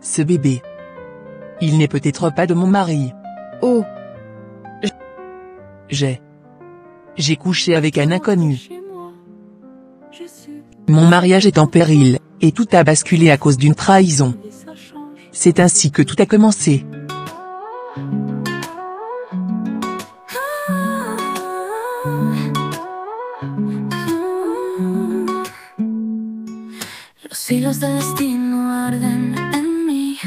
Ce bébé. Il n'est peut-être pas de mon mari. Oh. J'ai couché avec un inconnu. Mon mariage est en péril, et tout a basculé à cause d'une trahison. C'est ainsi que tout a commencé. Los hilos del destino arden en mí.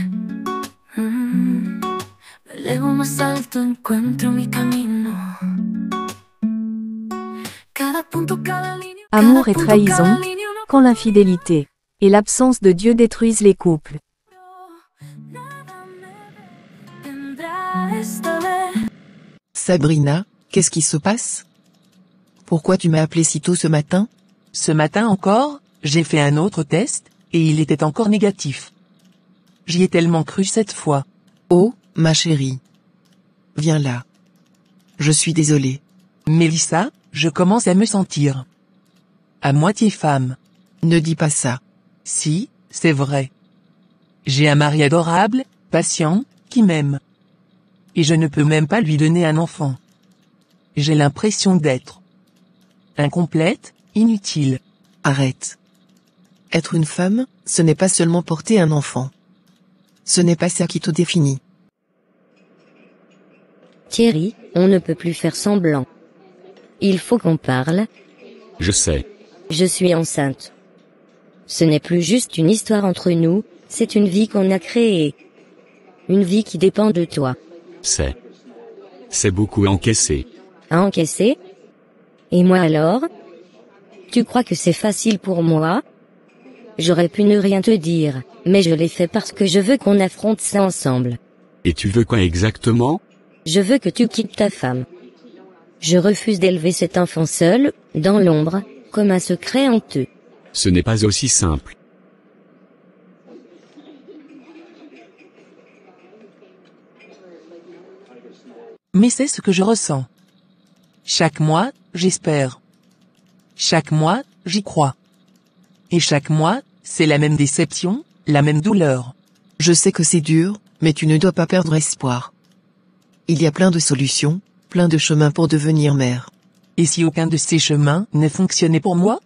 Me elevo más alto, encuentro mi camino. Cada punto, cada línea. Amour et trahison, quand l'infidélité et l'absence de Dieu détruisent les couples. Sabrina, qu'est-ce qui se passe? Pourquoi tu m'as appelé si tôt ce matin? Ce matin encore, j'ai fait un autre test, et il était encore négatif. J'y ai tellement cru cette fois. Oh, ma chérie. Viens là. Je suis désolée. Mélissa, je commence à me sentir à moitié femme. Ne dis pas ça. Si, c'est vrai. J'ai un mari adorable, patient, qui m'aime. Et je ne peux même pas lui donner un enfant. J'ai l'impression d'être incomplète, inutile. Arrête. Être une femme, ce n'est pas seulement porter un enfant. Ce n'est pas ça qui te définit. Thierry, on ne peut plus faire semblant. Il faut qu'on parle. Je sais. Je suis enceinte. Ce n'est plus juste une histoire entre nous, c'est une vie qu'on a créée. Une vie qui dépend de toi. C'est beaucoup à encaisser. À encaisser? Et moi alors? Tu crois que c'est facile pour moi? J'aurais pu ne rien te dire, mais je l'ai fait parce que je veux qu'on affronte ça ensemble. Et tu veux quoi exactement? Je veux que tu quittes ta femme. Je refuse d'élever cet enfant seul, dans l'ombre, comme un secret honteux. Ce n'est pas aussi simple. Mais c'est ce que je ressens. Chaque mois, j'espère. Chaque mois, j'y crois. Et chaque mois, c'est la même déception, la même douleur. Je sais que c'est dur, mais tu ne dois pas perdre espoir. Il y a plein de solutions, plein de chemins pour devenir mère. Et si aucun de ces chemins ne fonctionnait pour moi?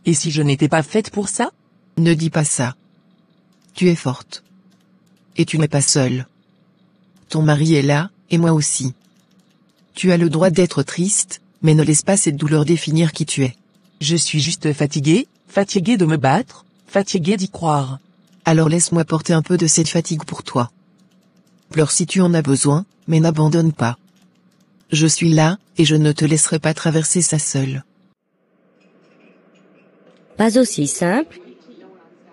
Et si je n'étais pas faite pour ça? Ne dis pas ça. Tu es forte. Et tu n'es pas seule. Ton mari est là, et moi aussi. Tu as le droit d'être triste, mais ne laisse pas cette douleur définir qui tu es. Je suis juste fatiguée de me battre, fatiguée d'y croire. Alors laisse-moi porter un peu de cette fatigue pour toi. Pleure si tu en as besoin, mais n'abandonne pas. Je suis là, et je ne te laisserai pas traverser ça seule. Pas aussi simple?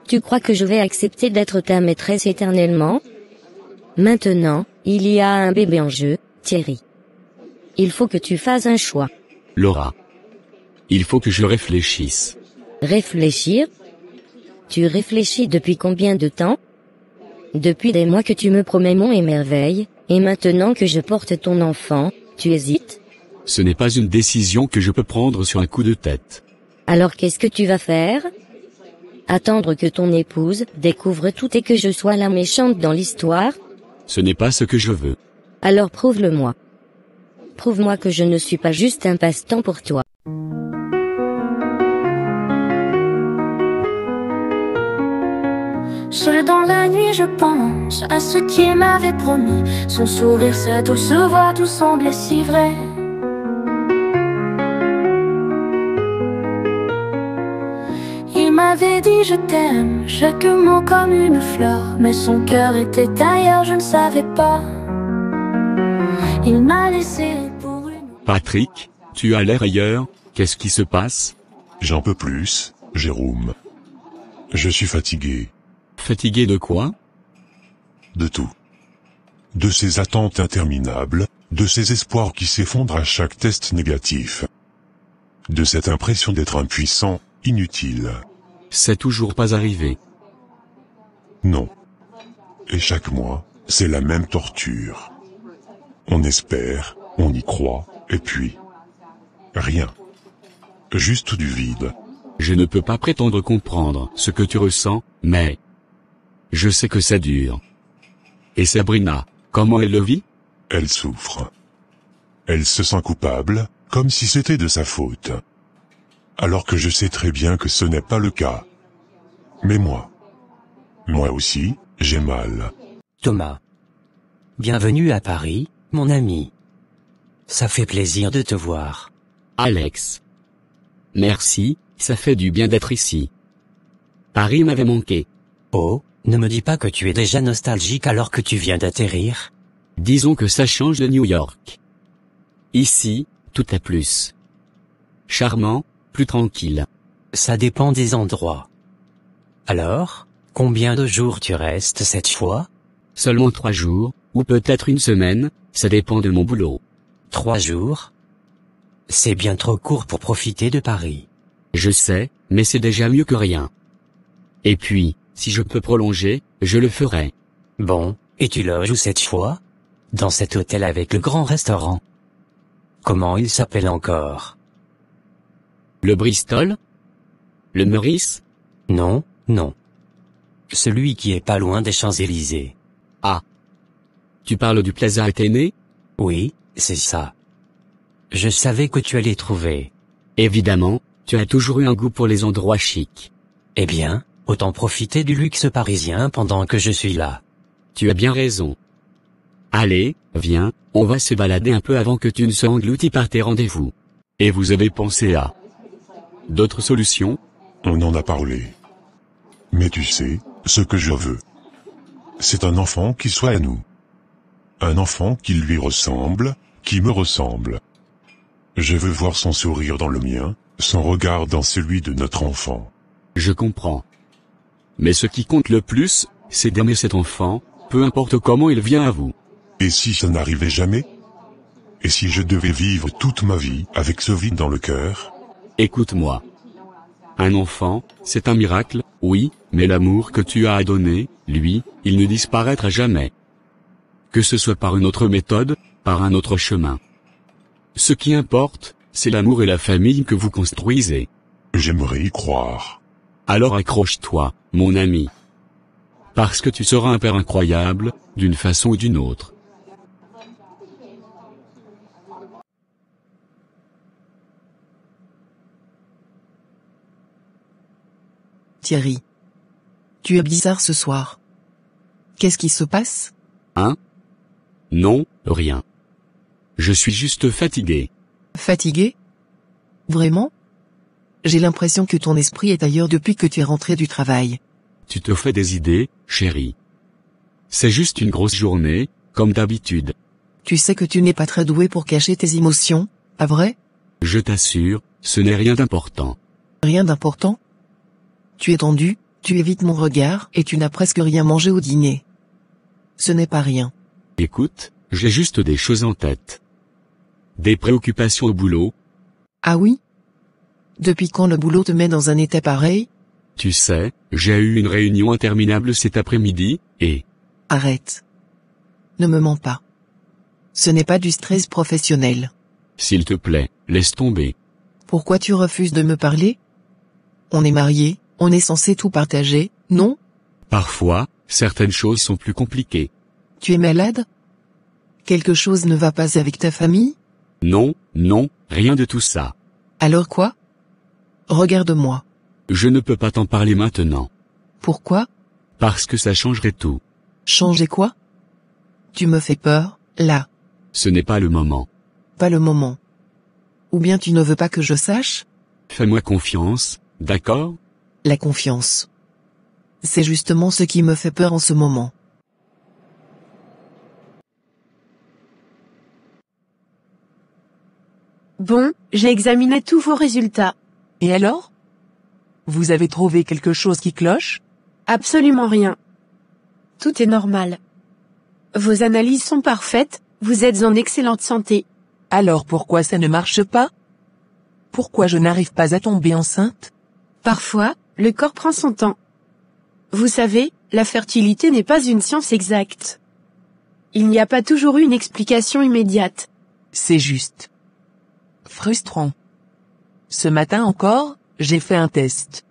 Tu crois que je vais accepter d'être ta maîtresse éternellement? Maintenant, il y a un bébé en jeu, Thierry. Il faut que tu fasses un choix. Laura. Il faut que je réfléchisse. Réfléchir? Tu réfléchis depuis combien de temps? Depuis des mois que tu me promets monts et merveilles, et maintenant que je porte ton enfant, tu hésites? Ce n'est pas une décision que je peux prendre sur un coup de tête. Alors qu'est-ce que tu vas faire? Attendre que ton épouse découvre tout et que je sois la méchante dans l'histoire? Ce n'est pas ce que je veux. Alors prouve-le-moi. Prouve-moi que je ne suis pas juste un passe-temps pour toi. Seul dans la nuit je pense à ce qu'il m'avait promis. Son sourire, sa douce voix, tout semblait si vrai. Il m'avait dit je t'aime, chaque mot comme une fleur. Mais son cœur était ailleurs, je ne savais pas. Il m'a laissé pour une... Patrick, tu as l'air ailleurs, qu'est-ce qui se passe? J'en peux plus, Jérôme. Je suis fatigué. Fatigué de quoi? De tout. De ces attentes interminables, de ces espoirs qui s'effondrent à chaque test négatif. De cette impression d'être impuissant, inutile. C'est toujours pas arrivé. Non. Et chaque mois, c'est la même torture. On espère, on y croit, et puis... rien. Juste du vide. Je ne peux pas prétendre comprendre ce que tu ressens, mais... Je sais que c'est dur. Et Sabrina, comment elle le vit? Elle souffre. Elle se sent coupable, comme si c'était de sa faute. Alors que je sais très bien que ce n'est pas le cas. Mais moi aussi, j'ai mal. Thomas. Bienvenue à Paris, mon ami. Ça fait plaisir de te voir. Alex. Merci, ça fait du bien d'être ici. Paris m'avait manqué. Oh, ne me dis pas que tu es déjà nostalgique alors que tu viens d'atterrir. Disons que ça change de New York. Ici, tout est plus charmant, plus tranquille. Ça dépend des endroits. Alors, combien de jours tu restes cette fois? Seulement 3 jours, ou peut-être une semaine, ça dépend de mon boulot. 3 jours? C'est bien trop court pour profiter de Paris. Je sais, mais c'est déjà mieux que rien. Et puis, si je peux prolonger, je le ferai. Bon, et tu loges où cette fois? Dans cet hôtel avec le grand restaurant. Comment il s'appelle encore? Le Bristol? Le Meurice? Non, non. Celui qui est pas loin des Champs-Élysées. Ah. Tu parles du Plaza Athénée? Oui, c'est ça. Je savais que tu allais trouver. Évidemment, tu as toujours eu un goût pour les endroits chics. Eh bien, autant profiter du luxe parisien pendant que je suis là. Tu as bien raison. Allez, viens, on va se balader un peu avant que tu ne sois englouti par tes rendez-vous. Et vous avez pensé à d'autres solutions? On en a parlé. Mais tu sais, ce que je veux, c'est un enfant qui soit à nous. Un enfant qui lui ressemble, qui me ressemble. Je veux voir son sourire dans le mien, son regard dans celui de notre enfant. Je comprends. Mais ce qui compte le plus, c'est d'aimer cet enfant, peu importe comment il vient à vous. Et si ça n'arrivait jamais? Et si je devais vivre toute ma vie avec ce vide dans le cœur? Écoute-moi. Un enfant, c'est un miracle, oui, mais l'amour que tu as à donner, lui, il ne disparaîtra jamais. Que ce soit par une autre méthode, par un autre chemin. Ce qui importe, c'est l'amour et la famille que vous construisez. J'aimerais y croire. Alors accroche-toi, mon ami. Parce que tu seras un père incroyable, d'une façon ou d'une autre. Thierry. Tu es bizarre ce soir. Qu'est-ce qui se passe? Hein? Non, rien. Je suis juste fatigué. Fatigué? Vraiment? J'ai l'impression que ton esprit est ailleurs depuis que tu es rentré du travail. Tu te fais des idées, chérie. C'est juste une grosse journée, comme d'habitude. Tu sais que tu n'es pas très doué pour cacher tes émotions, pas vrai? Je t'assure, ce n'est rien d'important. Rien d'important? Tu es tendu, tu évites mon regard et tu n'as presque rien mangé au dîner. Ce n'est pas rien. Écoute, j'ai juste des choses en tête. Des préoccupations au boulot. Ah oui? Depuis quand le boulot te met dans un état pareil? Tu sais, j'ai eu une réunion interminable cet après-midi, et... Arrête. Ne me mens pas. Ce n'est pas du stress professionnel. S'il te plaît, laisse tomber. Pourquoi tu refuses de me parler? On est mariés, on est censé tout partager, non? Parfois, certaines choses sont plus compliquées. Tu es malade? Quelque chose ne va pas avec ta famille? Non, non, rien de tout ça. Alors quoi? Regarde-moi. Je ne peux pas t'en parler maintenant. Pourquoi? Parce que ça changerait tout. Changer quoi? Tu me fais peur, là. Ce n'est pas le moment. Pas le moment. Ou bien tu ne veux pas que je sache? Fais-moi confiance, d'accord? La confiance. C'est justement ce qui me fait peur en ce moment. Bon, j'ai examiné tous vos résultats. Et alors? Vous avez trouvé quelque chose qui cloche? Absolument rien. Tout est normal. Vos analyses sont parfaites, vous êtes en excellente santé. Alors pourquoi ça ne marche pas? Pourquoi je n'arrive pas à tomber enceinte? Parfois, le corps prend son temps. Vous savez, la fertilité n'est pas une science exacte. Il n'y a pas toujours une explication immédiate. C'est juste frustrant. Ce matin encore, j'ai fait un test.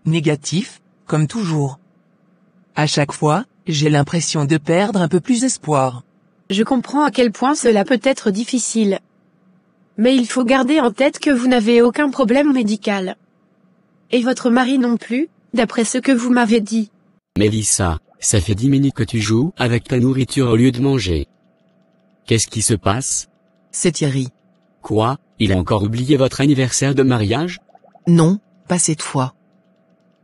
Négatif, comme toujours. À chaque fois, j'ai l'impression de perdre un peu plus espoir. Je comprends à quel point cela peut être difficile. Mais il faut garder en tête que vous n'avez aucun problème médical. Et votre mari non plus, d'après ce que vous m'avez dit. Mélissa, ça fait 10 minutes que tu joues avec ta nourriture au lieu de manger. Qu'est-ce qui se passe? C'est Thierry. Quoi, il a encore oublié votre anniversaire de mariage? Non, pas cette fois.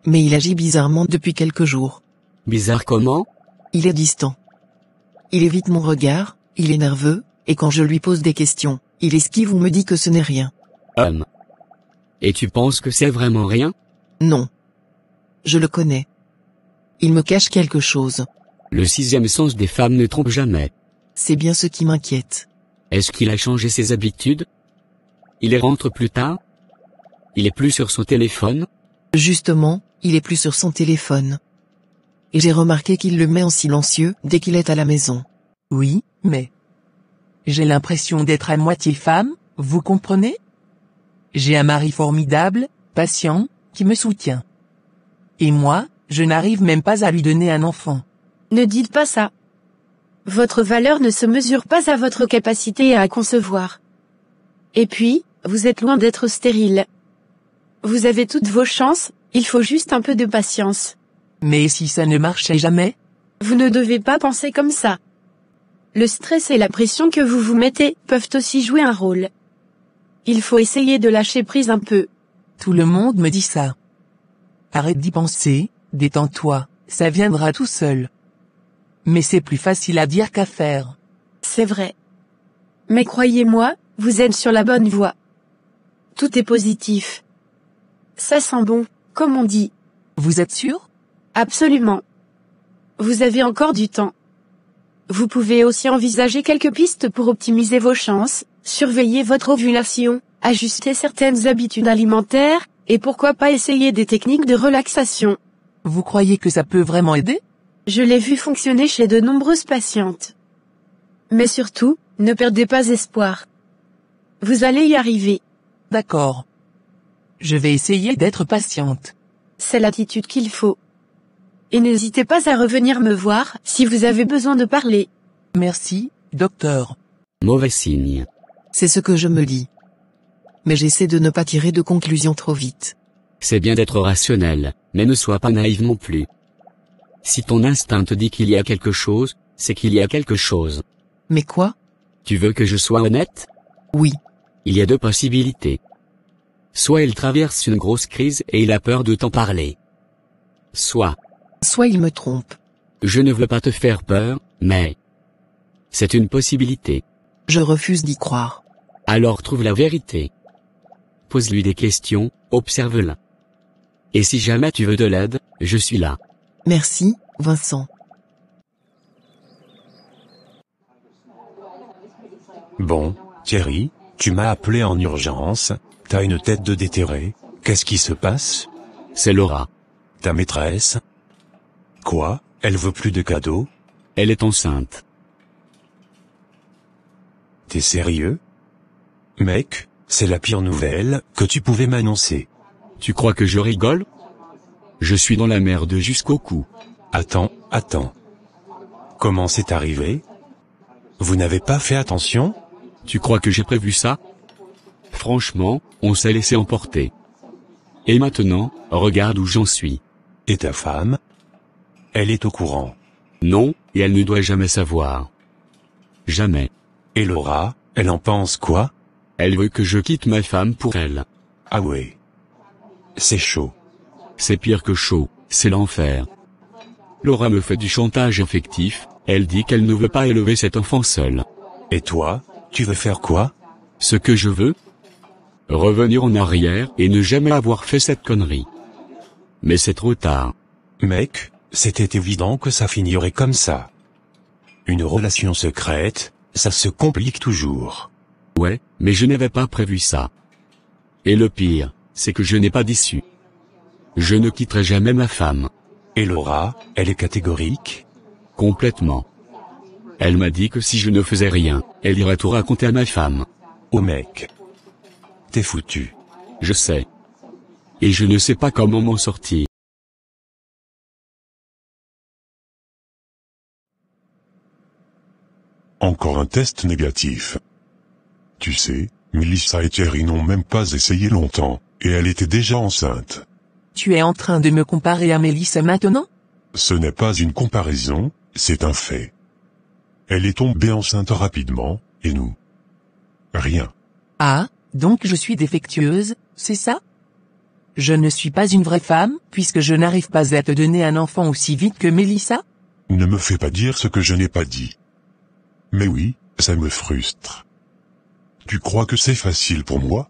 Mais il agit bizarrement depuis quelques jours. Bizarre comment? Il est distant. Il évite mon regard, il est nerveux, et quand je lui pose des questions, il esquive ou me dit que ce n'est rien. Et tu penses que c'est vraiment rien? Non. Je le connais. Il me cache quelque chose. Le 6e sens des femmes ne trompe jamais. C'est bien ce qui m'inquiète. Est-ce qu'il a changé ses habitudes? Il rentre plus tard? Il est plus sur son téléphone? Justement, il est plus sur son téléphone. Et j'ai remarqué qu'il le met en silencieux dès qu'il est à la maison. Oui, mais... j'ai l'impression d'être à moitié femme, vous comprenez? J'ai un mari formidable, patient, qui me soutient. Et moi, je n'arrive même pas à lui donner un enfant. Ne dites pas ça. Votre valeur ne se mesure pas à votre capacité à concevoir. Et puis, vous êtes loin d'être stérile. Vous avez toutes vos chances, il faut juste un peu de patience. Mais si ça ne marchait jamais? Vous ne devez pas penser comme ça. Le stress et la pression que vous vous mettez peuvent aussi jouer un rôle. Il faut essayer de lâcher prise un peu. Tout le monde me dit ça. Arrête d'y penser, détends-toi, ça viendra tout seul. Mais c'est plus facile à dire qu'à faire. C'est vrai. Mais croyez-moi, vous êtes sur la bonne voie. Tout est positif. Ça sent bon, comme on dit. Vous êtes sûr? Absolument. Vous avez encore du temps. Vous pouvez aussi envisager quelques pistes pour optimiser vos chances, surveiller votre ovulation, ajuster certaines habitudes alimentaires, et pourquoi pas essayer des techniques de relaxation. Vous croyez que ça peut vraiment aider? Je l'ai vu fonctionner chez de nombreuses patientes. Mais surtout, ne perdez pas espoir. Vous allez y arriver. D'accord. Je vais essayer d'être patiente. C'est l'attitude qu'il faut. Et n'hésitez pas à revenir me voir si vous avez besoin de parler. Merci, docteur. Mauvais signe. C'est ce que je me dis. Mais j'essaie de ne pas tirer de conclusions trop vite. C'est bien d'être rationnel, mais ne sois pas naïve non plus. Si ton instinct te dit qu'il y a quelque chose, c'est qu'il y a quelque chose. Mais quoi? Tu veux que je sois honnête? Oui. Il y a deux possibilités. Soit il traverse une grosse crise et il a peur de t'en parler. Soit il me trompe. Je ne veux pas te faire peur, mais... c'est une possibilité. Je refuse d'y croire. Alors trouve la vérité. Pose-lui des questions, observe-la. Et si jamais tu veux de l'aide, je suis là. Merci, Vincent. Bon, Thierry, tu m'as appelé en urgence, t'as une tête de déterré, qu'est-ce qui se passe? C'est Laura. Ta maîtresse? Quoi, elle veut plus de cadeaux? Elle est enceinte. T'es sérieux? Mec, c'est la pire nouvelle que tu pouvais m'annoncer. Tu crois que je rigole? Je suis dans la merde jusqu'au cou. Attends. Comment c'est arrivé? Vous n'avez pas fait attention? Tu crois que j'ai prévu ça? Franchement, on s'est laissé emporter. Et maintenant, regarde où j'en suis. Et ta femme? Elle est au courant. Non, et elle ne doit jamais savoir. Jamais. Et Laura, elle en pense quoi? Elle veut que je quitte ma femme pour elle. Ah ouais. C'est chaud. C'est pire que chaud, c'est l'enfer. Laura me fait du chantage affectif, elle dit qu'elle ne veut pas élever cet enfant seule. Et toi, tu veux faire quoi? Ce que je veux? Revenir en arrière et ne jamais avoir fait cette connerie. Mais c'est trop tard. Mec, c'était évident que ça finirait comme ça. Une relation secrète, ça se complique toujours. Ouais, mais je n'avais pas prévu ça. Et le pire, c'est que je n'ai pas d'issue. Je ne quitterai jamais ma femme. Et Laura, elle est catégorique? Complètement. Elle m'a dit que si je ne faisais rien, elle irait tout raconter à ma femme. Oh mec. T'es foutu. Je sais. Et je ne sais pas comment m'en sortir. Encore un test négatif. Tu sais, Melissa et Thierry n'ont même pas essayé longtemps, et elle était déjà enceinte. Tu es en train de me comparer à Mélissa maintenant? Ce n'est pas une comparaison, c'est un fait. Elle est tombée enceinte rapidement, et nous? Rien. Ah, donc je suis défectueuse, c'est ça? Je ne suis pas une vraie femme, puisque je n'arrive pas à te donner un enfant aussi vite que Mélissa? Ne me fais pas dire ce que je n'ai pas dit. Mais oui, ça me frustre. Tu crois que c'est facile pour moi?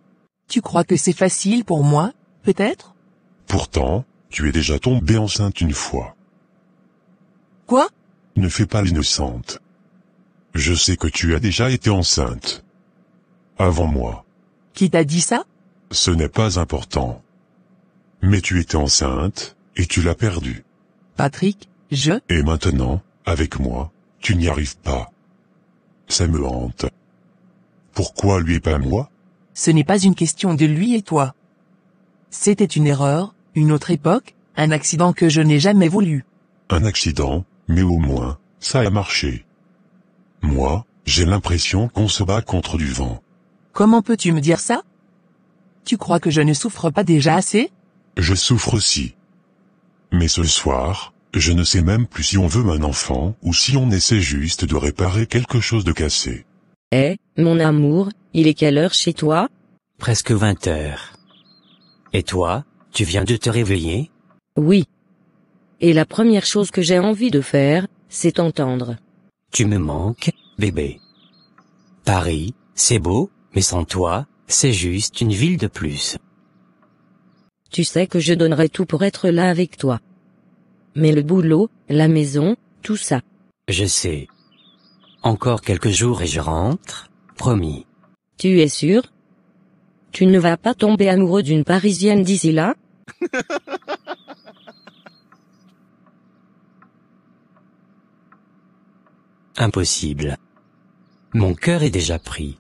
Tu crois que c'est facile pour moi, peut-être? Pourtant, tu es déjà tombée enceinte une fois. Quoi? Ne fais pas l'innocente. Je sais que tu as déjà été enceinte. Avant moi. Qui t'a dit ça? Ce n'est pas important. Mais tu étais enceinte, et tu l'as perdue. Patrick, Et maintenant, avec moi, tu n'y arrives pas. Ça me hante. Pourquoi lui et pas moi? Ce n'est pas une question de lui et toi. C'était une erreur, une autre époque, un accident que je n'ai jamais voulu. Un accident, mais au moins, ça a marché. Moi, j'ai l'impression qu'on se bat contre du vent. Comment peux-tu me dire ça? Tu crois que je ne souffre pas déjà assez? Je souffre aussi. Mais ce soir, je ne sais même plus si on veut un enfant ou si on essaie juste de réparer quelque chose de cassé. Mon amour, il est quelle heure chez toi? Presque 20 heures. Et toi, tu viens de te réveiller? Oui. Et la première chose que j'ai envie de faire, c'est t'entendre. Tu me manques, bébé. Paris, c'est beau, mais sans toi, c'est juste une ville de plus. Tu sais que je donnerais tout pour être là avec toi. Mais le boulot, la maison, tout ça. Je sais. Encore quelques jours et je rentre, promis. Tu es sûr? Tu ne vas pas tomber amoureux d'une Parisienne d'ici là? Impossible. Mon cœur est déjà pris.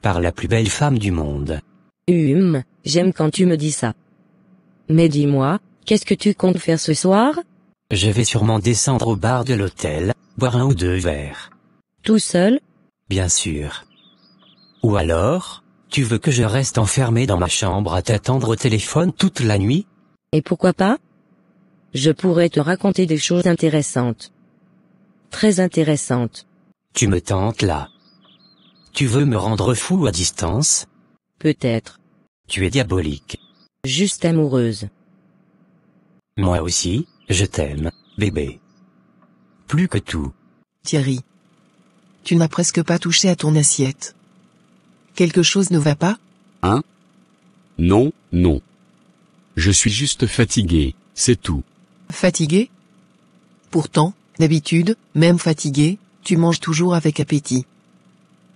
Par la plus belle femme du monde. J'aime quand tu me dis ça. Mais dis-moi, qu'est-ce que tu comptes faire ce soir? Je vais sûrement descendre au bar de l'hôtel, boire 1 ou 2 verres. Tout seul? Bien sûr. Ou alors, tu veux que je reste enfermé dans ma chambre à t'attendre au téléphone toute la nuit? Et pourquoi pas? Je pourrais te raconter des choses intéressantes. Très intéressantes. Tu me tentes là. Tu veux me rendre fou à distance? Peut-être. Tu es diabolique. Juste amoureuse. Moi aussi, je t'aime, bébé. Plus que tout. Thierry. Tu n'as presque pas touché à ton assiette. Quelque chose ne va pas? Hein? Non, non. Je suis juste fatigué, c'est tout. Fatigué? Pourtant, d'habitude, même fatigué, tu manges toujours avec appétit.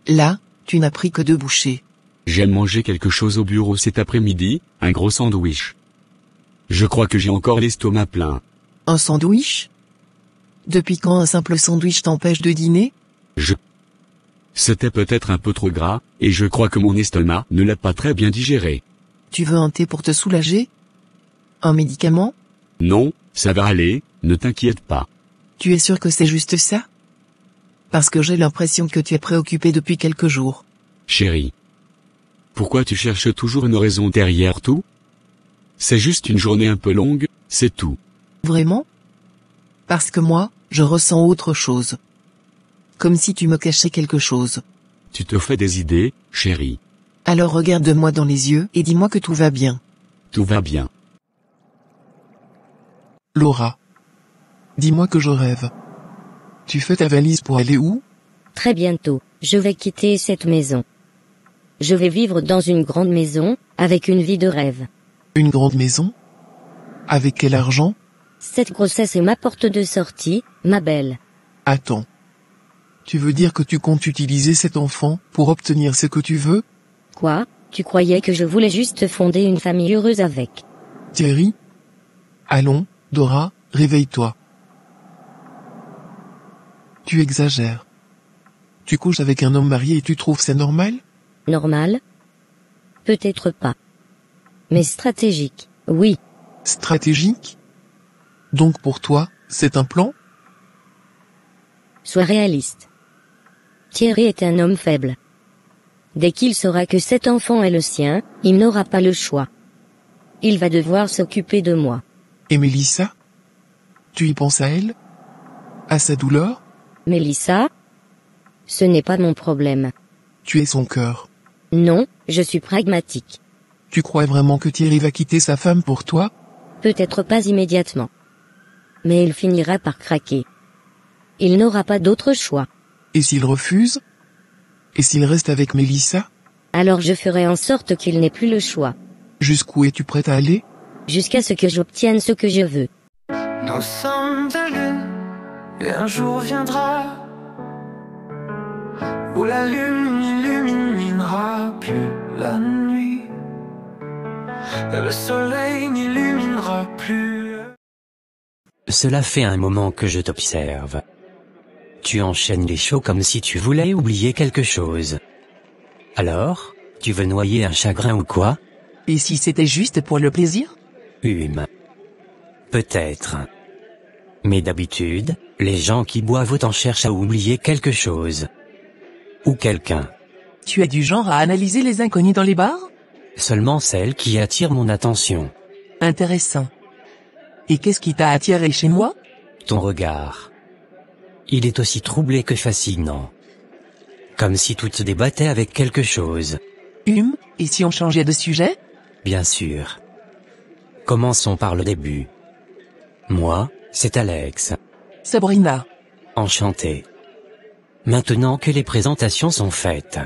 Là, tu n'as pris que 2 bouchées. J'aime manger quelque chose au bureau cet après-midi, un gros sandwich. Je crois que j'ai encore l'estomac plein. Un sandwich? Depuis quand un simple sandwich t'empêche de dîner? C'était peut-être un peu trop gras, et je crois que mon estomac ne l'a pas très bien digéré. Tu veux un thé pour te soulager? Un médicament? Non, ça va aller, ne t'inquiète pas. Tu es sûr que c'est juste ça? Parce que j'ai l'impression que tu es préoccupé depuis quelques jours. Chérie. Pourquoi tu cherches toujours une raison derrière tout? C'est juste une journée un peu longue, c'est tout. Vraiment? Parce que moi, je ressens autre chose. Comme si tu me cachais quelque chose. Tu te fais des idées, chérie. Alors regarde-moi dans les yeux et dis-moi que tout va bien. Tout va bien. Laura. Dis-moi que je rêve. Tu fais ta valise pour aller où? Très bientôt, je vais quitter cette maison. Je vais vivre dans une grande maison, avec une vie de rêve. Une grande maison? Avec quel argent? Cette grossesse est ma porte de sortie, ma belle. Attends. Tu veux dire que tu comptes utiliser cet enfant pour obtenir ce que tu veux? Quoi? Tu croyais que je voulais juste fonder une famille heureuse avec? Thierry? Allons, Dora, réveille-toi. Tu exagères. Tu couches avec un homme marié et tu trouves ça normal? Normal? Peut-être pas. Mais stratégique, oui. Stratégique? Donc pour toi, c'est un plan? Sois réaliste. Thierry est un homme faible. Dès qu'il saura que cet enfant est le sien, il n'aura pas le choix. Il va devoir s'occuper de moi. Et Mélissa? Tu y penses à elle? À sa douleur? Mélissa? Ce n'est pas mon problème. Tu es son cœur. Non, je suis pragmatique. Tu crois vraiment que Thierry va quitter sa femme pour toi? Peut-être pas immédiatement. Mais il finira par craquer. Il n'aura pas d'autre choix. Et s'il refuse? Et s'il reste avec Mélissa? Alors je ferai en sorte qu'il n'ait plus le choix. Jusqu'où es-tu prête à aller? Jusqu'à ce que j'obtienne ce que je veux. Nous sommes de lune, et un jour viendra où la lune n'illuminera plus la nuit, et le soleil n'illuminera plus. Cela fait un moment que je t'observe. Tu enchaînes les shows comme si tu voulais oublier quelque chose. Alors, tu veux noyer un chagrin ou quoi? Et si c'était juste pour le plaisir? Peut-être. Mais d'habitude, les gens qui boivent autant cherchent à oublier quelque chose. Ou quelqu'un. Tu es du genre à analyser les inconnus dans les bars? Seulement celles qui attirent mon attention. Intéressant. Et qu'est-ce qui t'a attiré chez moi? Ton regard. Il est aussi troublé que fascinant. Comme si tout se débattait avec quelque chose. Et si on changeait de sujet? Bien sûr. Commençons par le début. Moi, c'est Alex. Sabrina. Enchanté. Maintenant que les présentations sont faites,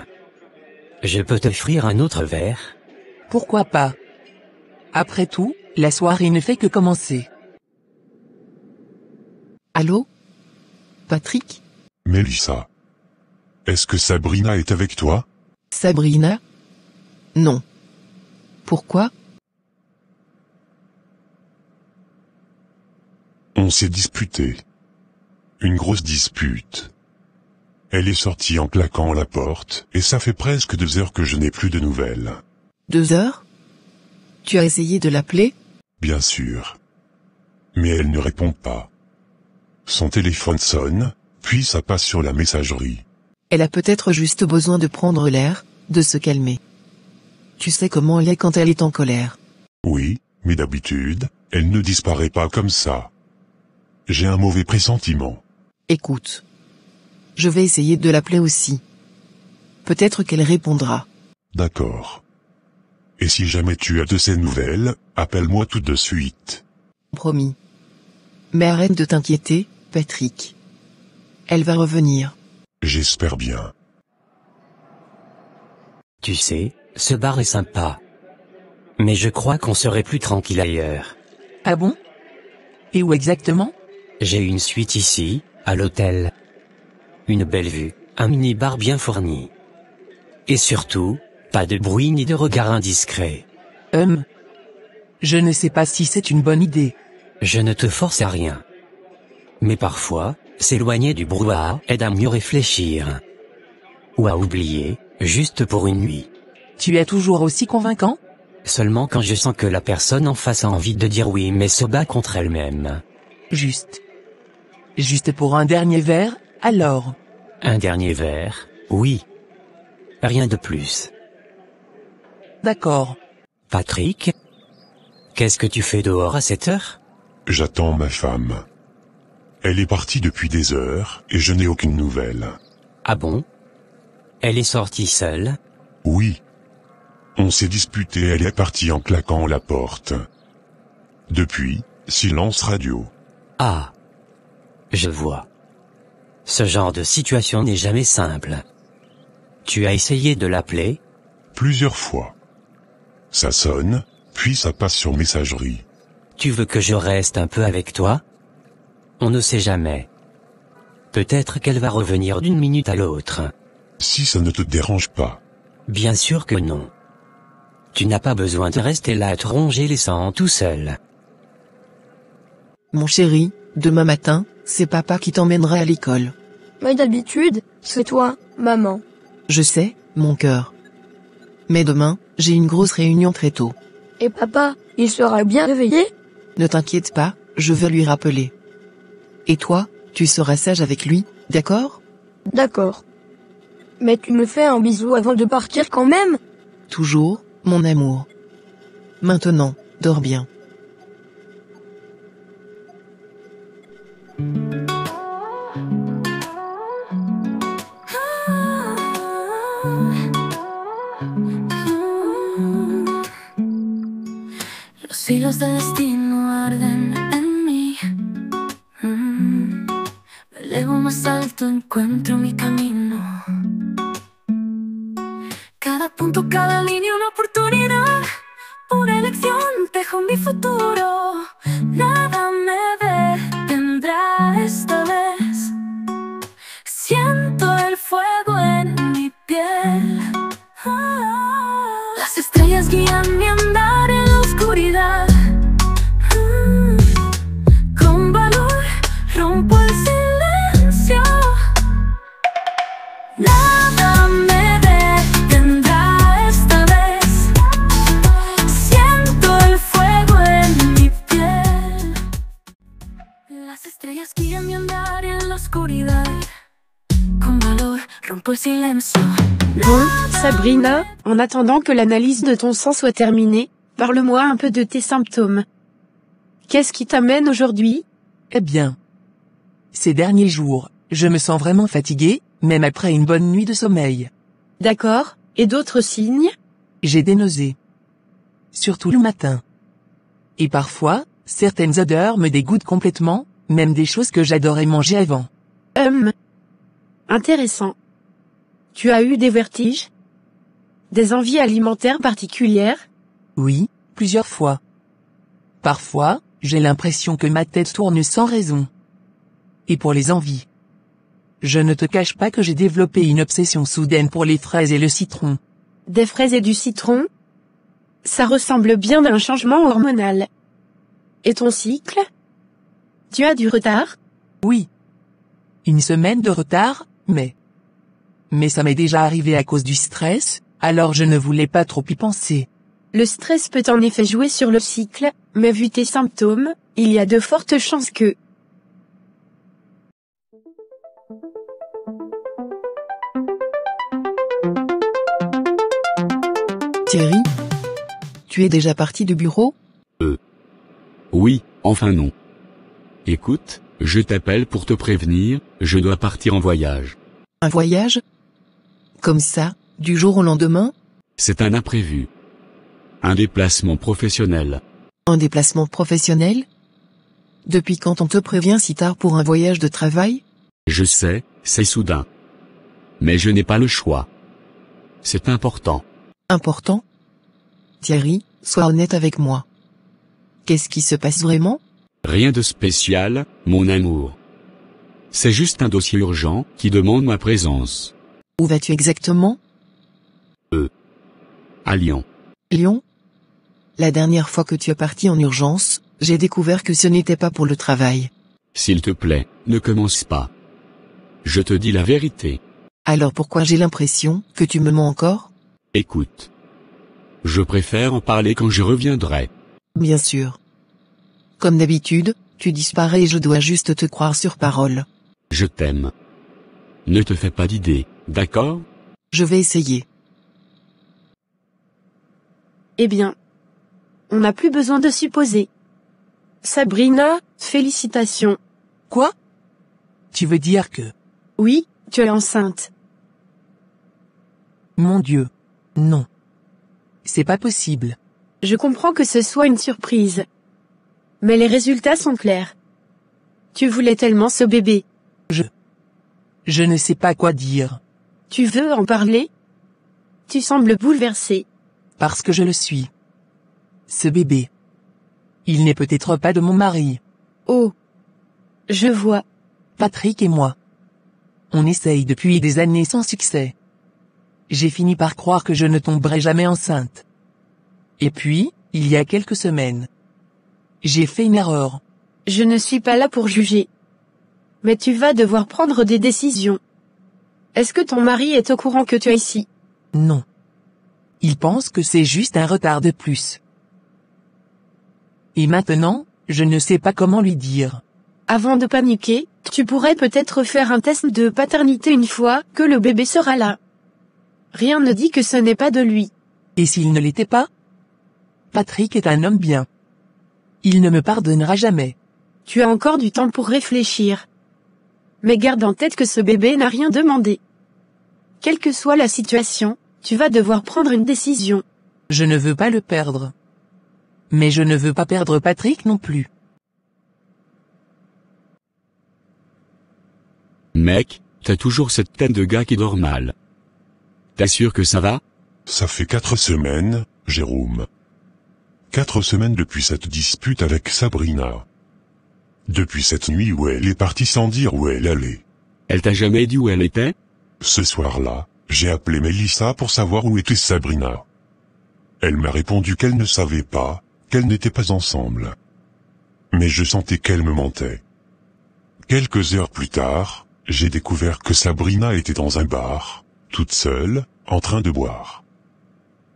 je peux t'offrir un autre verre? Pourquoi pas? Après tout, la soirée ne fait que commencer. Allô? Patrick? Mélissa. Est-ce que Sabrina est avec toi? Sabrina? Non. Pourquoi? On s'est disputé. Une grosse dispute. Elle est sortie en claquant la porte, et ça fait presque 2 heures que je n'ai plus de nouvelles. 2 heures? Tu as essayé de l'appeler? Bien sûr. Mais elle ne répond pas. Son téléphone sonne, puis ça passe sur la messagerie. Elle a peut-être juste besoin de prendre l'air, de se calmer. Tu sais comment elle est quand elle est en colère. Oui, mais d'habitude, elle ne disparaît pas comme ça. J'ai un mauvais pressentiment. Écoute. Je vais essayer de l'appeler aussi. Peut-être qu'elle répondra. D'accord. Et si jamais tu as de ces nouvelles, appelle-moi tout de suite. Promis. Mais arrête de t'inquiéter, Patrick. Elle va revenir. J'espère bien. Tu sais, ce bar est sympa. Mais je crois qu'on serait plus tranquille ailleurs. Ah bon? Et où exactement? J'ai une suite ici, à l'hôtel. Une belle vue, un mini-bar bien fourni. Et surtout, pas de bruit ni de regard indiscret. Je ne sais pas si c'est une bonne idée. Je ne te force à rien. Mais parfois, s'éloigner du brouhaha aide à mieux réfléchir. Ou à oublier, juste pour une nuit. Tu es toujours aussi convaincant? Seulement quand je sens que la personne en face a envie de dire oui mais se bat contre elle-même. Juste pour un dernier verre, alors. Un dernier verre, oui. Rien de plus. D'accord. Patrick? Qu'est-ce que tu fais dehors à cette heure? J'attends ma femme. Elle est partie depuis des heures, et je n'ai aucune nouvelle. Ah bon? Elle est sortie seule? Oui. On s'est disputé, elle est partie en claquant la porte. Depuis, silence radio. Ah. Je vois. Ce genre de situation n'est jamais simple. Tu as essayé de l'appeler? Plusieurs fois. Ça sonne, puis ça passe sur messagerie. Tu veux que je reste un peu avec toi? On ne sait jamais. Peut-être qu'elle va revenir d'une minute à l'autre. Si ça ne te dérange pas. Bien sûr que non. Tu n'as pas besoin de rester là à te ronger les sangs tout seul. Mon chéri, demain matin, c'est papa qui t'emmènera à l'école. Mais d'habitude, c'est toi, maman. Je sais, mon cœur. Mais demain, j'ai une grosse réunion très tôt. Et papa, il sera bien réveillé? Ne t'inquiète pas, je vais lui rappeler. Et toi, tu seras sage avec lui, d'accord? D'accord. Mais tu me fais un bisou avant de partir quand même? Toujours, mon amour. Maintenant, dors bien. Los hilos del destino arden en mí. Me elevo más alto, encuentro mi camino. Cada punto, cada línea, una oportunidad. Una elección, dejo mi futuro. Nada me detendrá esta vez. Siento el fuego en mi piel. Las estrellas guían mi andar en la oscuridad. Con valor rompo el silencio. Nada me detendrá esta vez. Siento el fuego en mi piel. Las estrellas guían mi andar en la oscuridad. Con valor rompo el silencio. Bon, Sabrina, en attendant que l'analyse de ton sang soit terminée, parle-moi un peu de tes symptômes. Qu'est-ce qui t'amène aujourd'hui? Eh bien, ces derniers jours, je me sens vraiment fatiguée, même après une bonne nuit de sommeil. D'accord, et d'autres signes? J'ai des nausées. Surtout le matin. Et parfois, certaines odeurs me dégoûtent complètement, même des choses que j'adorais manger avant. Intéressant. Tu as eu des vertiges? Des envies alimentaires particulières? Oui, plusieurs fois. Parfois, j'ai l'impression que ma tête tourne sans raison. Et pour les envies. Je ne te cache pas que j'ai développé une obsession soudaine pour les fraises et le citron. Des fraises et du citron? Ça ressemble bien à un changement hormonal. Et ton cycle? Tu as du retard? Oui. Une semaine de retard, mais ça m'est déjà arrivé à cause du stress, alors je ne voulais pas trop y penser. Le stress peut en effet jouer sur le cycle, mais vu tes symptômes, il y a de fortes chances que... Thierry? Tu es déjà parti du bureau? Oui, enfin non. Écoute, je t'appelle pour te prévenir, je dois partir en voyage. Un voyage? Comme ça, du jour au lendemain? C'est un imprévu. Un déplacement professionnel. Un déplacement professionnel? Depuis quand on te prévient si tard pour un voyage de travail? Je sais, c'est soudain. Mais je n'ai pas le choix. C'est important. Important? Thierry, sois honnête avec moi. Qu'est-ce qui se passe vraiment? Rien de spécial, mon amour. C'est juste un dossier urgent qui demande ma présence. Où vas-tu exactement? À Lyon. Lyon? La dernière fois que tu es parti en urgence, j'ai découvert que ce n'était pas pour le travail. S'il te plaît, ne commence pas. Je te dis la vérité. Alors pourquoi j'ai l'impression que tu me mens encore? Écoute. Je préfère en parler quand je reviendrai. Bien sûr. Comme d'habitude, tu disparais et je dois juste te croire sur parole. Je t'aime. Ne te fais pas d'idées, d'accord? Je vais essayer. Eh bien, on n'a plus besoin de supposer. Sabrina, félicitations. Quoi? Tu veux dire que... Oui, tu es enceinte. Mon Dieu. Non. C'est pas possible. Je comprends que ce soit une surprise. Mais les résultats sont clairs. Tu voulais tellement ce bébé. Je ne sais pas quoi dire. Tu veux en parler? Tu sembles bouleversé. Parce que je le suis. Ce bébé. Il n'est peut-être pas de mon mari. Oh. Je vois. Patrick et moi. On essaye depuis des années sans succès. J'ai fini par croire que je ne tomberais jamais enceinte. Et puis, il y a quelques semaines, j'ai fait une erreur. Je ne suis pas là pour juger. Mais tu vas devoir prendre des décisions. Est-ce que ton mari est au courant que tu es ici? Non. Il pense que c'est juste un retard de plus. Et maintenant, je ne sais pas comment lui dire. Avant de paniquer, tu pourrais peut-être faire un test de paternité une fois que le bébé sera là. Rien ne dit que ce n'est pas de lui. Et s'il ne l'était pas? Patrick est un homme bien. Il ne me pardonnera jamais. Tu as encore du temps pour réfléchir. Mais garde en tête que ce bébé n'a rien demandé. Quelle que soit la situation, tu vas devoir prendre une décision. Je ne veux pas le perdre. Mais je ne veux pas perdre Patrick non plus. Mec, t'as toujours cette tête de gars qui dort mal. T'assures que ça va? Ça fait 4 semaines, Jérôme. 4 semaines depuis cette dispute avec Sabrina. Depuis cette nuit où elle est partie sans dire où elle allait. Elle t'a jamais dit où elle était? Ce soir-là, j'ai appelé Mélissa pour savoir où était Sabrina. Elle m'a répondu qu'elle ne savait pas, qu'elles n'étaient pas ensemble. Mais je sentais qu'elle me mentait. Quelques heures plus tard, j'ai découvert que Sabrina était dans un bar, toute seule, en train de boire.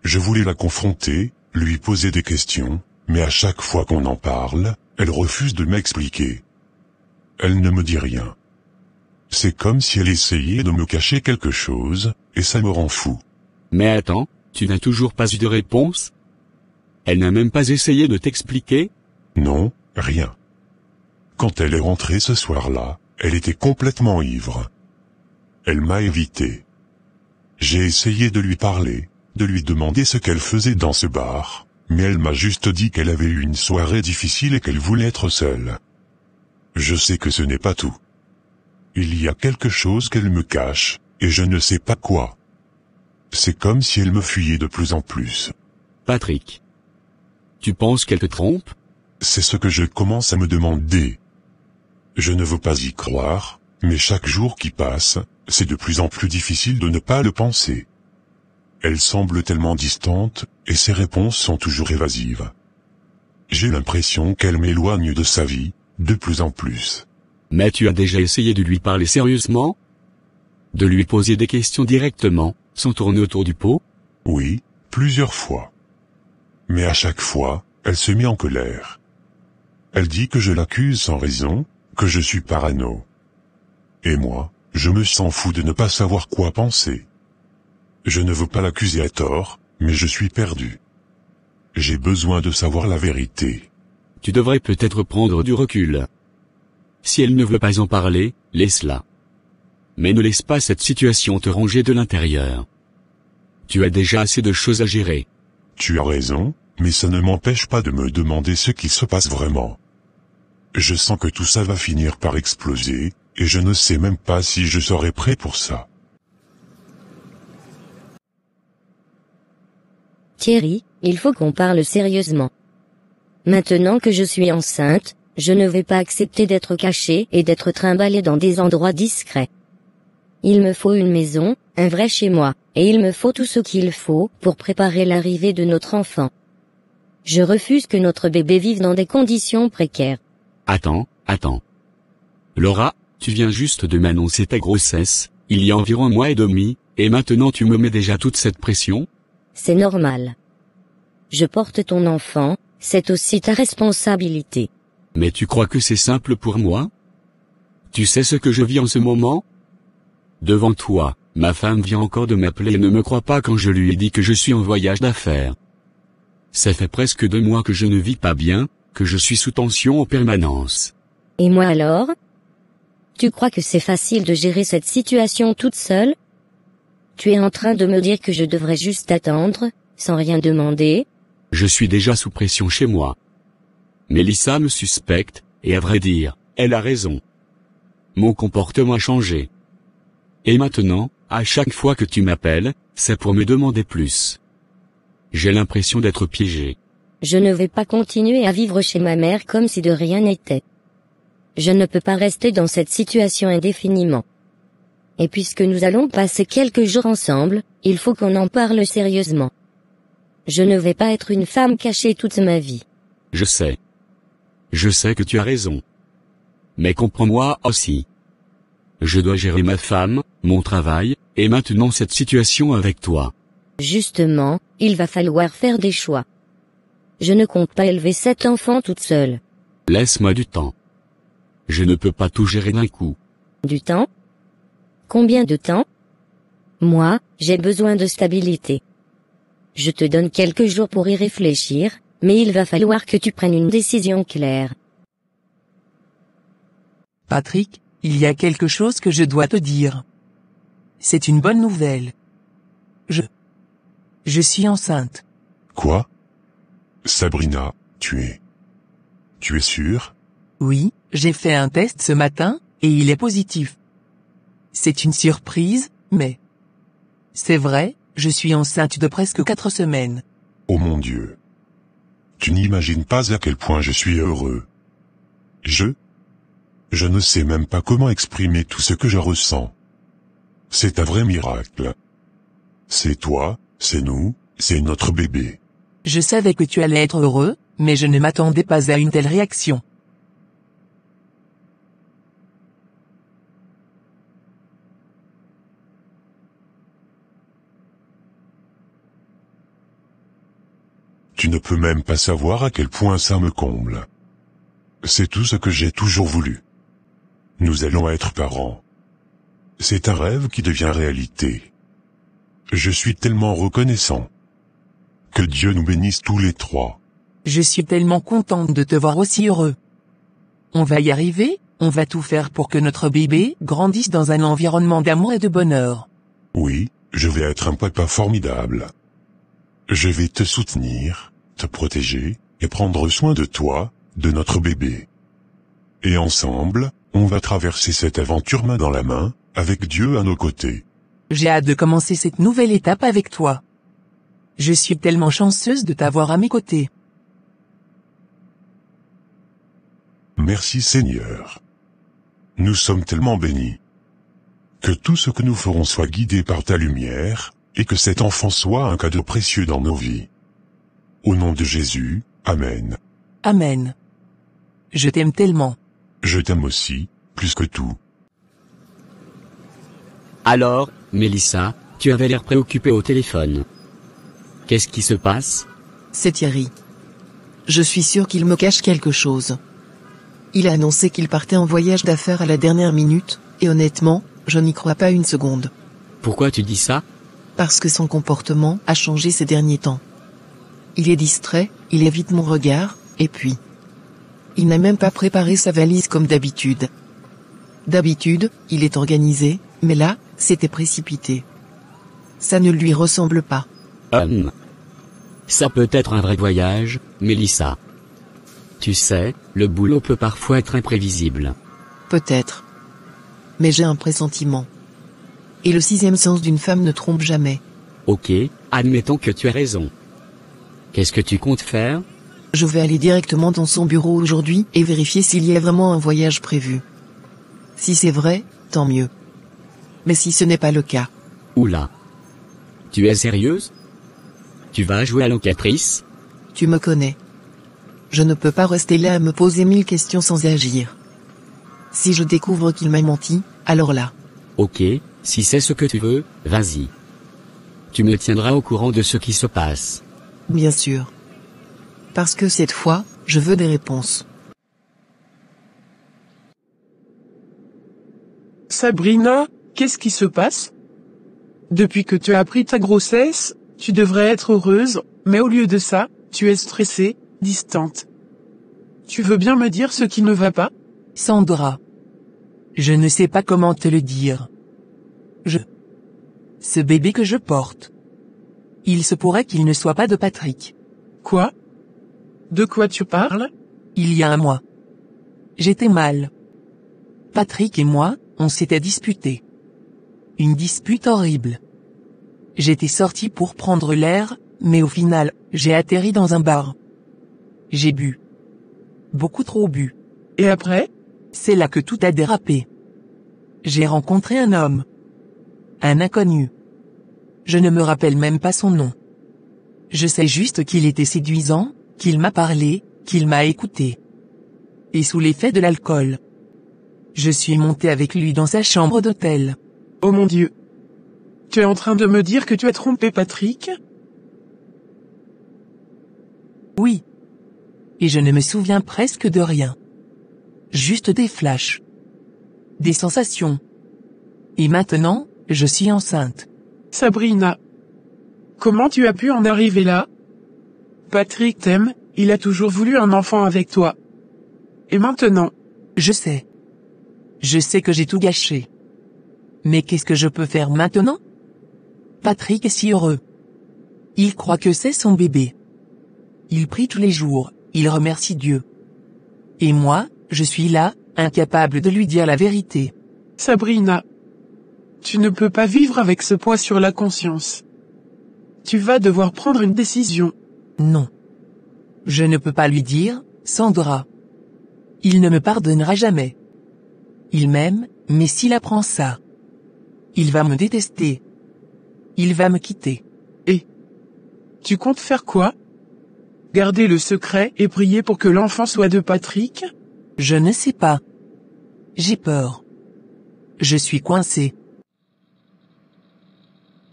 Je voulais la confronter, lui poser des questions, mais à chaque fois qu'on en parle, elle refuse de m'expliquer. Elle ne me dit rien. C'est comme si elle essayait de me cacher quelque chose, et ça me rend fou. Mais attends, tu n'as toujours pas eu de réponse? Elle n'a même pas essayé de t'expliquer? Non, rien. Quand elle est rentrée ce soir-là, elle était complètement ivre. Elle m'a évité. J'ai essayé de lui parler, de lui demander ce qu'elle faisait dans ce bar, mais elle m'a juste dit qu'elle avait eu une soirée difficile et qu'elle voulait être seule. Je sais que ce n'est pas tout. Il y a quelque chose qu'elle me cache, et je ne sais pas quoi. C'est comme si elle me fuyait de plus en plus. Patrick. Tu penses qu'elle te trompe? C'est ce que je commence à me demander. Je ne veux pas y croire, mais chaque jour qui passe, c'est de plus en plus difficile de ne pas le penser. Elle semble tellement distante, et ses réponses sont toujours évasives. J'ai l'impression qu'elle m'éloigne de sa vie, de plus en plus. Mais tu as déjà essayé de lui parler sérieusement? De lui poser des questions directement, sans tourner autour du pot? Oui, plusieurs fois. Mais à chaque fois, elle se met en colère. Elle dit que je l'accuse sans raison, que je suis parano. Et moi, je me sens fou de ne pas savoir quoi penser. Je ne veux pas l'accuser à tort, mais je suis perdu. J'ai besoin de savoir la vérité. Tu devrais peut-être prendre du recul. Si elle ne veut pas en parler, laisse-la. Mais ne laisse pas cette situation te ronger de l'intérieur. Tu as déjà assez de choses à gérer. Tu as raison, mais ça ne m'empêche pas de me demander ce qui se passe vraiment. Je sens que tout ça va finir par exploser, et je ne sais même pas si je serai prêt pour ça. Thierry, il faut qu'on parle sérieusement. Maintenant que je suis enceinte, je ne vais pas accepter d'être cachée et d'être trimballée dans des endroits discrets. Il me faut une maison, un vrai chez moi, et il me faut tout ce qu'il faut pour préparer l'arrivée de notre enfant. Je refuse que notre bébé vive dans des conditions précaires. Attends. Laura, tu viens juste de m'annoncer ta grossesse, il y a environ 1 mois et demi, et maintenant tu me mets déjà toute cette pression? C'est normal. Je porte ton enfant, c'est aussi ta responsabilité. Mais tu crois que c'est simple pour moi? Tu sais ce que je vis en ce moment? Devant toi, ma femme vient encore de m'appeler et ne me croit pas quand je lui ai dit que je suis en voyage d'affaires. Ça fait presque 2 mois que je ne vis pas bien, que je suis sous tension en permanence. Et moi alors? Tu crois que c'est facile de gérer cette situation toute seule? Tu es en train de me dire que je devrais juste attendre, sans rien demander? Je suis déjà sous pression chez moi. Mélissa me suspecte, et à vrai dire, elle a raison. Mon comportement a changé. Et maintenant, à chaque fois que tu m'appelles, c'est pour me demander plus. J'ai l'impression d'être piégé. Je ne vais pas continuer à vivre chez ma mère comme si de rien n'était. Je ne peux pas rester dans cette situation indéfiniment. Et puisque nous allons passer quelques jours ensemble, il faut qu'on en parle sérieusement. Je ne vais pas être une femme cachée toute ma vie. Je sais. Je sais que tu as raison. Mais comprends-moi aussi. Je dois gérer ma femme, mon travail, et maintenant cette situation avec toi. Justement, il va falloir faire des choix. Je ne compte pas élever 7 enfants toute seule. Laisse-moi du temps. Je ne peux pas tout gérer d'un coup. Du temps? Combien de temps? Moi, j'ai besoin de stabilité. Je te donne quelques jours pour y réfléchir, mais il va falloir que tu prennes une décision claire. Patrick, il y a quelque chose que je dois te dire. C'est une bonne nouvelle. Je suis enceinte. Quoi? Sabrina, tu es sûre? Oui, j'ai fait un test ce matin, et il est positif. C'est une surprise, mais... C'est vrai, je suis enceinte de presque 4 semaines. Oh mon Dieu. Tu n'imagines pas à quel point je suis heureux. Je ne sais même pas comment exprimer tout ce que je ressens. C'est un vrai miracle. C'est toi, c'est nous, c'est notre bébé. Je savais que tu allais être heureux, mais je ne m'attendais pas à une telle réaction. Tu ne peux même pas savoir à quel point ça me comble. C'est tout ce que j'ai toujours voulu. Nous allons être parents. C'est un rêve qui devient réalité. Je suis tellement reconnaissant. Que Dieu nous bénisse tous les 3. Je suis tellement contente de te voir aussi heureux. On va y arriver, on va tout faire pour que notre bébé grandisse dans un environnement d'amour et de bonheur. Oui, je vais être un papa formidable. Je vais te soutenir, te protéger, et prendre soin de toi, de notre bébé. Et ensemble, on va traverser cette aventure main dans la main, avec Dieu à nos côtés. J'ai hâte de commencer cette nouvelle étape avec toi. Je suis tellement chanceuse de t'avoir à mes côtés. Merci Seigneur. Nous sommes tellement bénis. Que tout ce que nous ferons soit guidé par ta lumière, et que cet enfant soit un cadeau précieux dans nos vies. Au nom de Jésus, Amen. Amen. Je t'aime tellement. Je t'aime aussi, plus que tout. Alors, Mélissa, tu avais l'air préoccupée au téléphone. Qu'est-ce qui se passe? C'est Thierry. Je suis sûr qu'il me cache quelque chose. Il a annoncé qu'il partait en voyage d'affaires à la dernière minute, et honnêtement, je n'y crois pas une seconde. Pourquoi tu dis ça? Parce que son comportement a changé ces derniers temps. Il est distrait, il évite mon regard, et puis... Il n'a même pas préparé sa valise comme d'habitude. D'habitude, il est organisé, mais là, c'était précipité. Ça ne lui ressemble pas. Ça peut être un vrai voyage, Mélissa. Tu sais, le boulot peut parfois être imprévisible. Peut-être. Mais j'ai un pressentiment. Et le 6e sens d'une femme ne trompe jamais. Ok, admettons que tu as raison. Qu'est-ce que tu comptes faire? Je vais aller directement dans son bureau aujourd'hui et vérifier s'il y a vraiment un voyage prévu. Si c'est vrai, tant mieux. Mais si ce n'est pas le cas... Oula. Tu es sérieuse? Tu vas jouer à l'enquêtrice? Tu me connais. Je ne peux pas rester là à me poser 1000 questions sans agir. Si je découvre qu'il m'a menti, alors là... Ok, si c'est ce que tu veux, vas-y. Tu me tiendras au courant de ce qui se passe. Bien sûr. Parce que cette fois, je veux des réponses. Sabrina, qu'est-ce qui se passe? Depuis que tu as appris ta grossesse, tu devrais être heureuse, mais au lieu de ça, tu es stressée, distante. Tu veux bien me dire ce qui ne va pas? Sandra. Je ne sais pas comment te le dire. Ce bébé que je porte. Il se pourrait qu'il ne soit pas de Patrick. Quoi? De quoi tu parles? Il y a un mois. J'étais mal. Patrick et moi, on s'était disputés. Une dispute horrible. J'étais sorti pour prendre l'air, mais au final, j'ai atterri dans un bar. J'ai bu. Beaucoup trop bu. Et après? C'est là que tout a dérapé. J'ai rencontré un homme. Un inconnu. Je ne me rappelle même pas son nom. Je sais juste qu'il était séduisant, qu'il m'a parlé, qu'il m'a écouté. Et sous l'effet de l'alcool. Je suis monté avec lui dans sa chambre d'hôtel. Oh mon Dieu. Tu es en train de me dire que tu as trompé Patrick? Oui. Et je ne me souviens presque de rien. Juste des flashs. Des sensations. Et maintenant, je suis enceinte. Sabrina. Comment tu as pu en arriver là? Patrick t'aime, il a toujours voulu un enfant avec toi. Et maintenant? Je sais. Je sais que j'ai tout gâché. Mais qu'est-ce que je peux faire maintenant? Patrick est si heureux. Il croit que c'est son bébé. Il prie tous les jours, il remercie Dieu. Et moi, je suis là, incapable de lui dire la vérité. Sabrina. Tu ne peux pas vivre avec ce poids sur la conscience. Tu vas devoir prendre une décision. Non. Je ne peux pas lui dire, Sandra. Il ne me pardonnera jamais. Il m'aime, mais s'il apprend ça, il va me détester. Il va me quitter. Et tu comptes faire quoi? Garder le secret et prier pour que l'enfant soit de Patrick? Je ne sais pas. J'ai peur. Je suis coincé.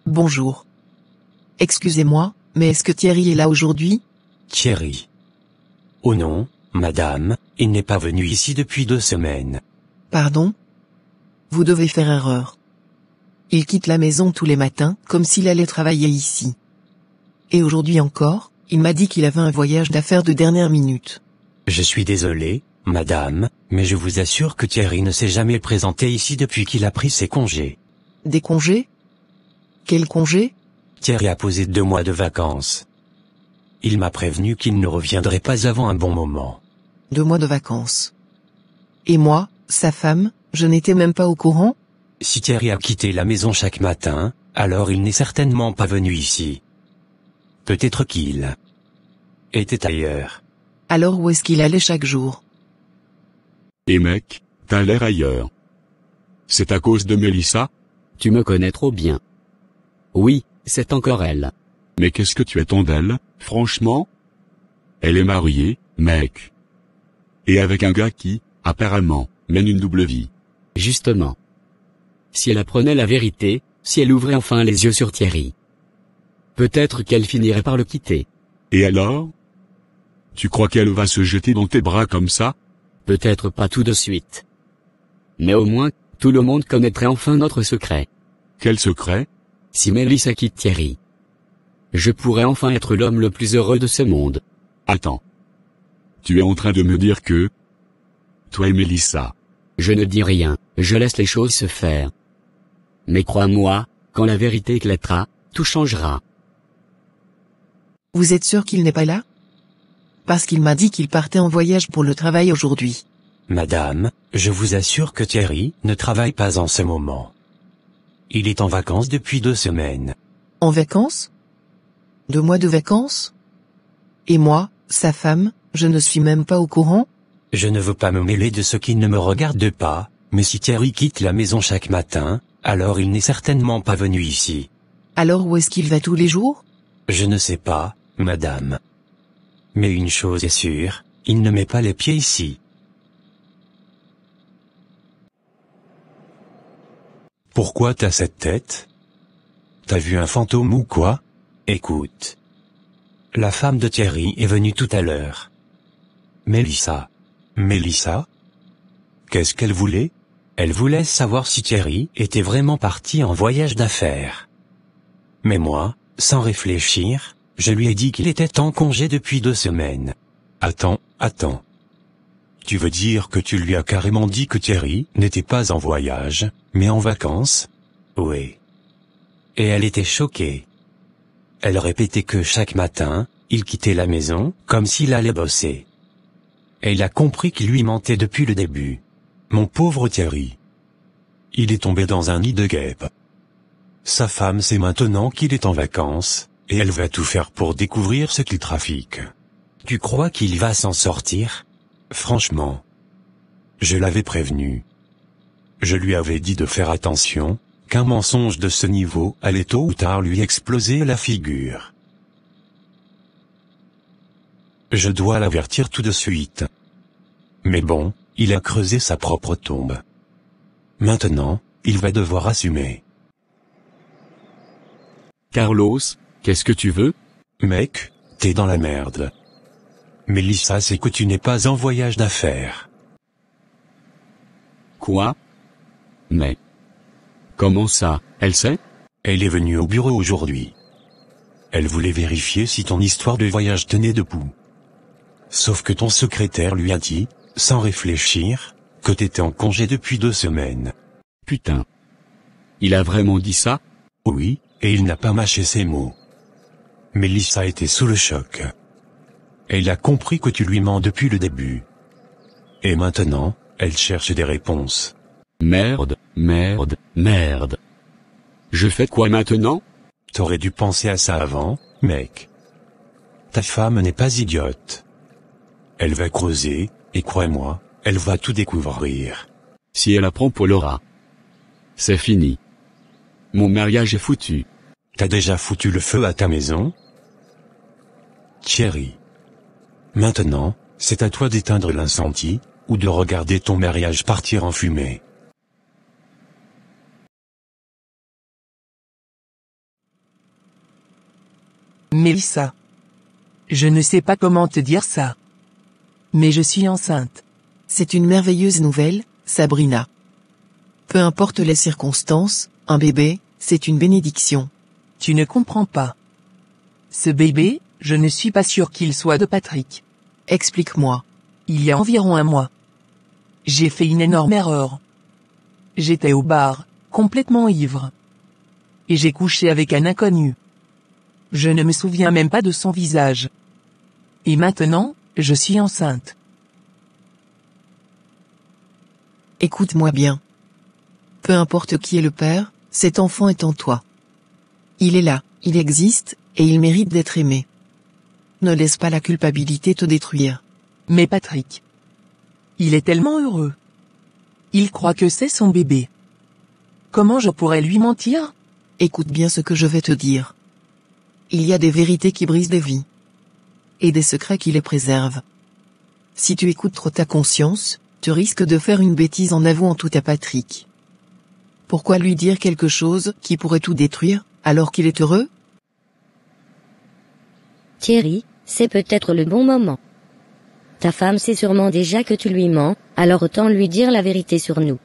Bonjour. Excusez-moi, mais est-ce que Thierry est là aujourd'hui? Thierry. Oh non, madame, il n'est pas venu ici depuis 2 semaines. Pardon? Vous devez faire erreur. Il quitte la maison tous les matins, comme s'il allait travailler ici. Et aujourd'hui encore, il m'a dit qu'il avait un voyage d'affaires de dernière minute. Je suis désolé, madame, mais je vous assure que Thierry ne s'est jamais présenté ici depuis qu'il a pris ses congés. Des congés? Quels congés? Thierry a posé 2 mois de vacances. Il m'a prévenu qu'il ne reviendrait pas avant un bon moment. 2 mois de vacances. Et moi, sa femme, je n'étais même pas au courant? Si Thierry a quitté la maison chaque matin, alors il n'est certainement pas venu ici. Peut-être qu'il était ailleurs. Alors où est-ce qu'il allait chaque jour? Et mec, t'as l'air ailleurs. C'est à cause de Mélissa? Tu me connais trop bien. Oui, c'est encore elle. Mais qu'est-ce que tu attends d'elle, franchement? Elle est mariée, mec. Et avec un gars qui, apparemment, mène une double vie. Justement. Si elle apprenait la vérité, si elle ouvrait enfin les yeux sur Thierry, peut-être qu'elle finirait par le quitter. Et alors? Tu crois qu'elle va se jeter dans tes bras comme ça? Peut-être pas tout de suite. Mais au moins, tout le monde connaîtrait enfin notre secret. Quel secret? Si Mélissa quitte Thierry, je pourrais enfin être l'homme le plus heureux de ce monde. Attends. Tu es en train de me dire que... Toi et Mélissa. Je ne dis rien, je laisse les choses se faire. Mais crois-moi, quand la vérité éclatera, tout changera. Vous êtes sûr qu'il n'est pas là? Parce qu'il m'a dit qu'il partait en voyage pour le travail aujourd'hui. Madame, je vous assure que Thierry ne travaille pas en ce moment. Il est en vacances depuis 2 semaines. En vacances? 2 mois de vacances? Et moi, sa femme, je ne suis même pas au courant? Je ne veux pas me mêler de ce qui ne me regarde pas, mais si Thierry quitte la maison chaque matin, alors il n'est certainement pas venu ici. Alors où est-ce qu'il va tous les jours? Je ne sais pas, madame. Mais une chose est sûre, il ne met pas les pieds ici. Pourquoi t'as cette tête? T'as vu un fantôme ou quoi? Écoute. La femme de Thierry est venue tout à l'heure. Mélissa. Mélissa? Qu'est-ce qu'elle voulait? Elle voulait savoir si Thierry était vraiment parti en voyage d'affaires. Mais moi, sans réfléchir, je lui ai dit qu'il était en congé depuis 2 semaines. Attends. Tu veux dire que tu lui as carrément dit que Thierry n'était pas en voyage, mais en vacances? Oui. Et elle était choquée. Elle répétait que chaque matin, il quittait la maison, comme s'il allait bosser. Elle a compris qu'il lui mentait depuis le début. Mon pauvre Thierry. Il est tombé dans un nid de guêpes. Sa femme sait maintenant qu'il est en vacances, et elle va tout faire pour découvrir ce qu'il trafique. Tu crois qu'il va s'en sortir? Franchement. Je l'avais prévenu. Je lui avais dit de faire attention, qu'un mensonge de ce niveau allait tôt ou tard lui exploser la figure. Je dois l'avertir tout de suite. Mais bon, il a creusé sa propre tombe. Maintenant, il va devoir assumer. Carlos, qu'est-ce que tu veux? Mec, t'es dans la merde. Mélissa sait que tu n'es pas en voyage d'affaires. Quoi? Mais... Comment ça, elle sait? Elle est venue au bureau aujourd'hui. Elle voulait vérifier si ton histoire de voyage tenait debout. Sauf que ton secrétaire lui a dit, sans réfléchir, que t'étais en congé depuis 2 semaines. Putain. Il a vraiment dit ça? Oui, et il n'a pas mâché ses mots. Mélissa était sous le choc. Elle a compris que tu lui mens depuis le début. Et maintenant, elle cherche des réponses. Merde, merde, merde. Je fais quoi maintenant? T'aurais dû penser à ça avant, mec. Ta femme n'est pas idiote. Elle va creuser, et crois-moi, elle va tout découvrir. Si elle apprend pour Laura, c'est fini. Mon mariage est foutu. T'as déjà foutu le feu à ta maison? Thierry. Maintenant, c'est à toi d'éteindre l'incendie, ou de regarder ton mariage partir en fumée. Mélissa. Je ne sais pas comment te dire ça. Mais je suis enceinte. C'est une merveilleuse nouvelle, Sabrina. Peu importe les circonstances, un bébé, c'est une bénédiction. Tu ne comprends pas. Ce bébé, je ne suis pas sûr qu'il soit de Patrick. Explique-moi. Il y a environ 1 mois. J'ai fait une énorme erreur. J'étais au bar, complètement ivre. Et j'ai couché avec un inconnu. Je ne me souviens même pas de son visage. Et maintenant, je suis enceinte. Écoute-moi bien. Peu importe qui est le père, cet enfant est en toi. Il est là, il existe, et il mérite d'être aimé. Ne laisse pas la culpabilité te détruire. Mais Patrick. Il est tellement heureux. Il croit que c'est son bébé. Comment je pourrais lui mentir? Écoute bien ce que je vais te dire. Il y a des vérités qui brisent des vies. Et des secrets qui les préservent. Si tu écoutes trop ta conscience, tu risques de faire une bêtise en avouant tout à Patrick. Pourquoi lui dire quelque chose qui pourrait tout détruire, alors qu'il est heureux? Thierry, c'est peut-être le bon moment. Ta femme sait sûrement déjà que tu lui mens, alors autant lui dire la vérité sur nous.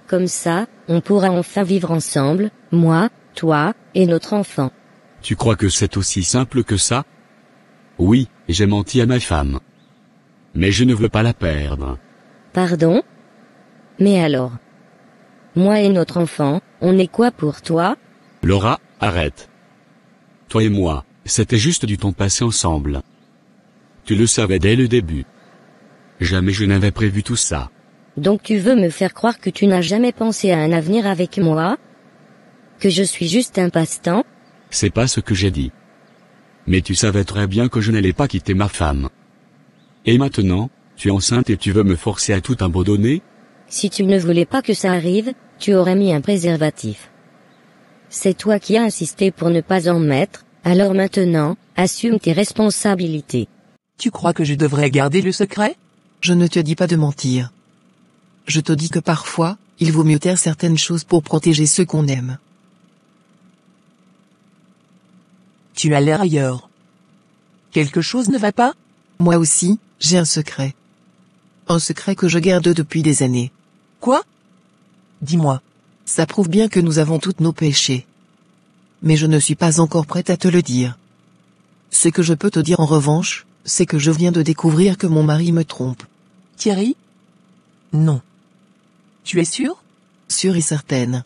Comme ça, on pourra enfin vivre ensemble, moi, toi, et notre enfant. Tu crois que c'est aussi simple que ça? Oui, j'ai menti à ma femme. Mais je ne veux pas la perdre. Pardon? Mais alors? Moi et notre enfant, on est quoi pour toi? Laura, arrête. Toi et moi, c'était juste du temps passé ensemble. Tu le savais dès le début. Jamais je n'avais prévu tout ça. Donc tu veux me faire croire que tu n'as jamais pensé à un avenir avec moi? Que je suis juste un passe-temps? C'est pas ce que j'ai dit. Mais tu savais très bien que je n'allais pas quitter ma femme. Et maintenant, tu es enceinte et tu veux me forcer à tout abandonner? Si tu ne voulais pas que ça arrive, tu aurais mis un préservatif. C'est toi qui as insisté pour ne pas en mettre, alors maintenant, assume tes responsabilités. Tu crois que je devrais garder le secret? Je ne te dis pas de mentir. Je te dis que parfois, il vaut mieux taire certaines choses pour protéger ceux qu'on aime. Tu as l'air ailleurs. Quelque chose ne va pas? Moi aussi, j'ai un secret. Un secret que je garde depuis des années. Quoi? Dis-moi. Ça prouve bien que nous avons toutes nos péchés. Mais je ne suis pas encore prête à te le dire. Ce que je peux te dire en revanche, c'est que je viens de découvrir que mon mari me trompe. Thierry? Non. Tu es sûre? Sûre et certaine.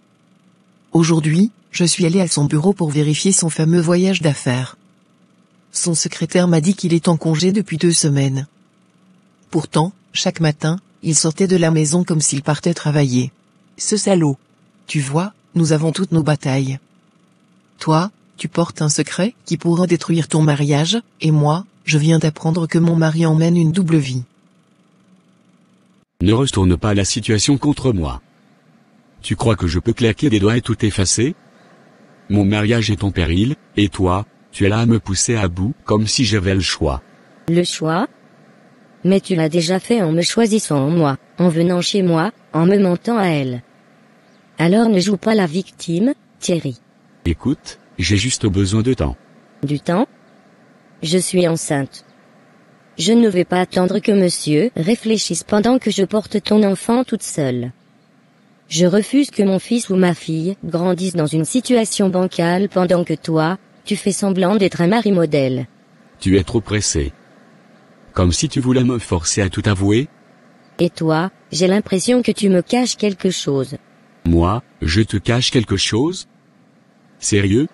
Aujourd'hui, je suis allée à son bureau pour vérifier son fameux voyage d'affaires. Son secrétaire m'a dit qu'il est en congé depuis 2 semaines. Pourtant, chaque matin, il sortait de la maison comme s'il partait travailler. Ce salaud. Tu vois, nous avons toutes nos batailles. Toi, tu portes un secret qui pourra détruire ton mariage, et moi, je viens d'apprendre que mon mari emmène une double vie. Ne retourne pas la situation contre moi. Tu crois que je peux claquer des doigts et tout effacer? Mon mariage est en péril, et toi, tu es là à me pousser à bout, comme si j'avais le choix. Le choix? Mais tu l'as déjà fait en me choisissant moi, en venant chez moi, en me mentant à elle. Alors ne joue pas la victime, Thierry. Écoute, j'ai juste besoin de temps. Du temps? Je suis enceinte. Je ne vais pas attendre que monsieur réfléchisse pendant que je porte ton enfant toute seule. Je refuse que mon fils ou ma fille grandisse dans une situation bancale pendant que toi, tu fais semblant d'être un mari modèle. Tu es trop pressé. Comme si tu voulais me forcer à tout avouer. Et toi, j'ai l'impression que tu me caches quelque chose. Moi, je te cache quelque chose? Sérieux?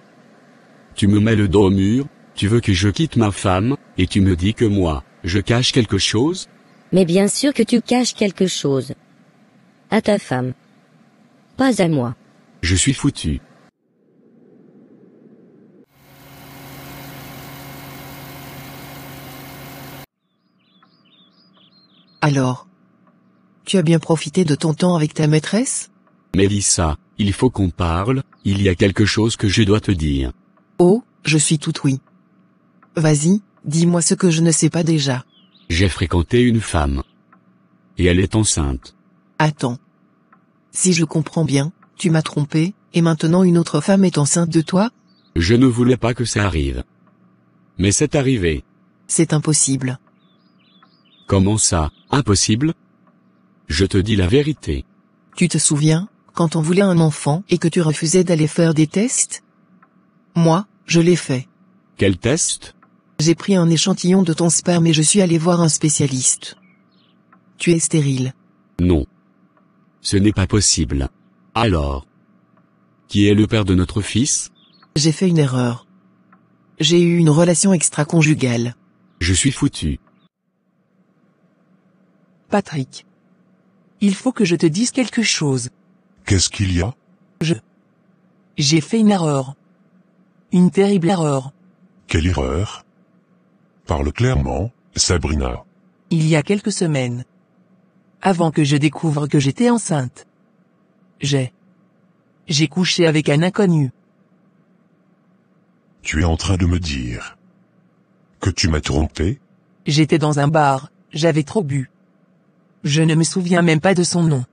Tu me mets le dos au mur, tu veux que je quitte ma femme, et tu me dis que moi, je cache quelque chose? Mais bien sûr que tu caches quelque chose. À ta femme. Pas à moi. Je suis foutu. Alors, tu as bien profité de ton temps avec ta maîtresse? Mélissa, il faut qu'on parle, il y a quelque chose que je dois te dire. Oh, je suis tout oui. Vas-y, dis-moi ce que je ne sais pas déjà. J'ai fréquenté une femme. Et elle est enceinte. Attends. Si je comprends bien, tu m'as trompé, et maintenant une autre femme est enceinte de toi? Je ne voulais pas que ça arrive. Mais c'est arrivé. C'est impossible. Comment ça, impossible? Je te dis la vérité. Tu te souviens, quand on voulait un enfant et que tu refusais d'aller faire des tests? Moi, je l'ai fait. Quel test? J'ai pris un échantillon de ton sperme et je suis allé voir un spécialiste. Tu es stérile. Non. Ce n'est pas possible. Alors? Qui est le père de notre fils? J'ai fait une erreur. J'ai eu une relation extra-conjugale. Je suis foutu. Patrick. Il faut que je te dise quelque chose. Qu'est-ce qu'il y a? J'ai fait une erreur. Une terrible erreur. Quelle erreur? Parle clairement, Sabrina. Il y a quelques semaines. Avant que je découvre que j'étais enceinte. J'ai couché avec un inconnu. Tu es en train de me dire que tu m'as trompé? J'étais dans un bar, j'avais trop bu. Je ne me souviens même pas de son nom.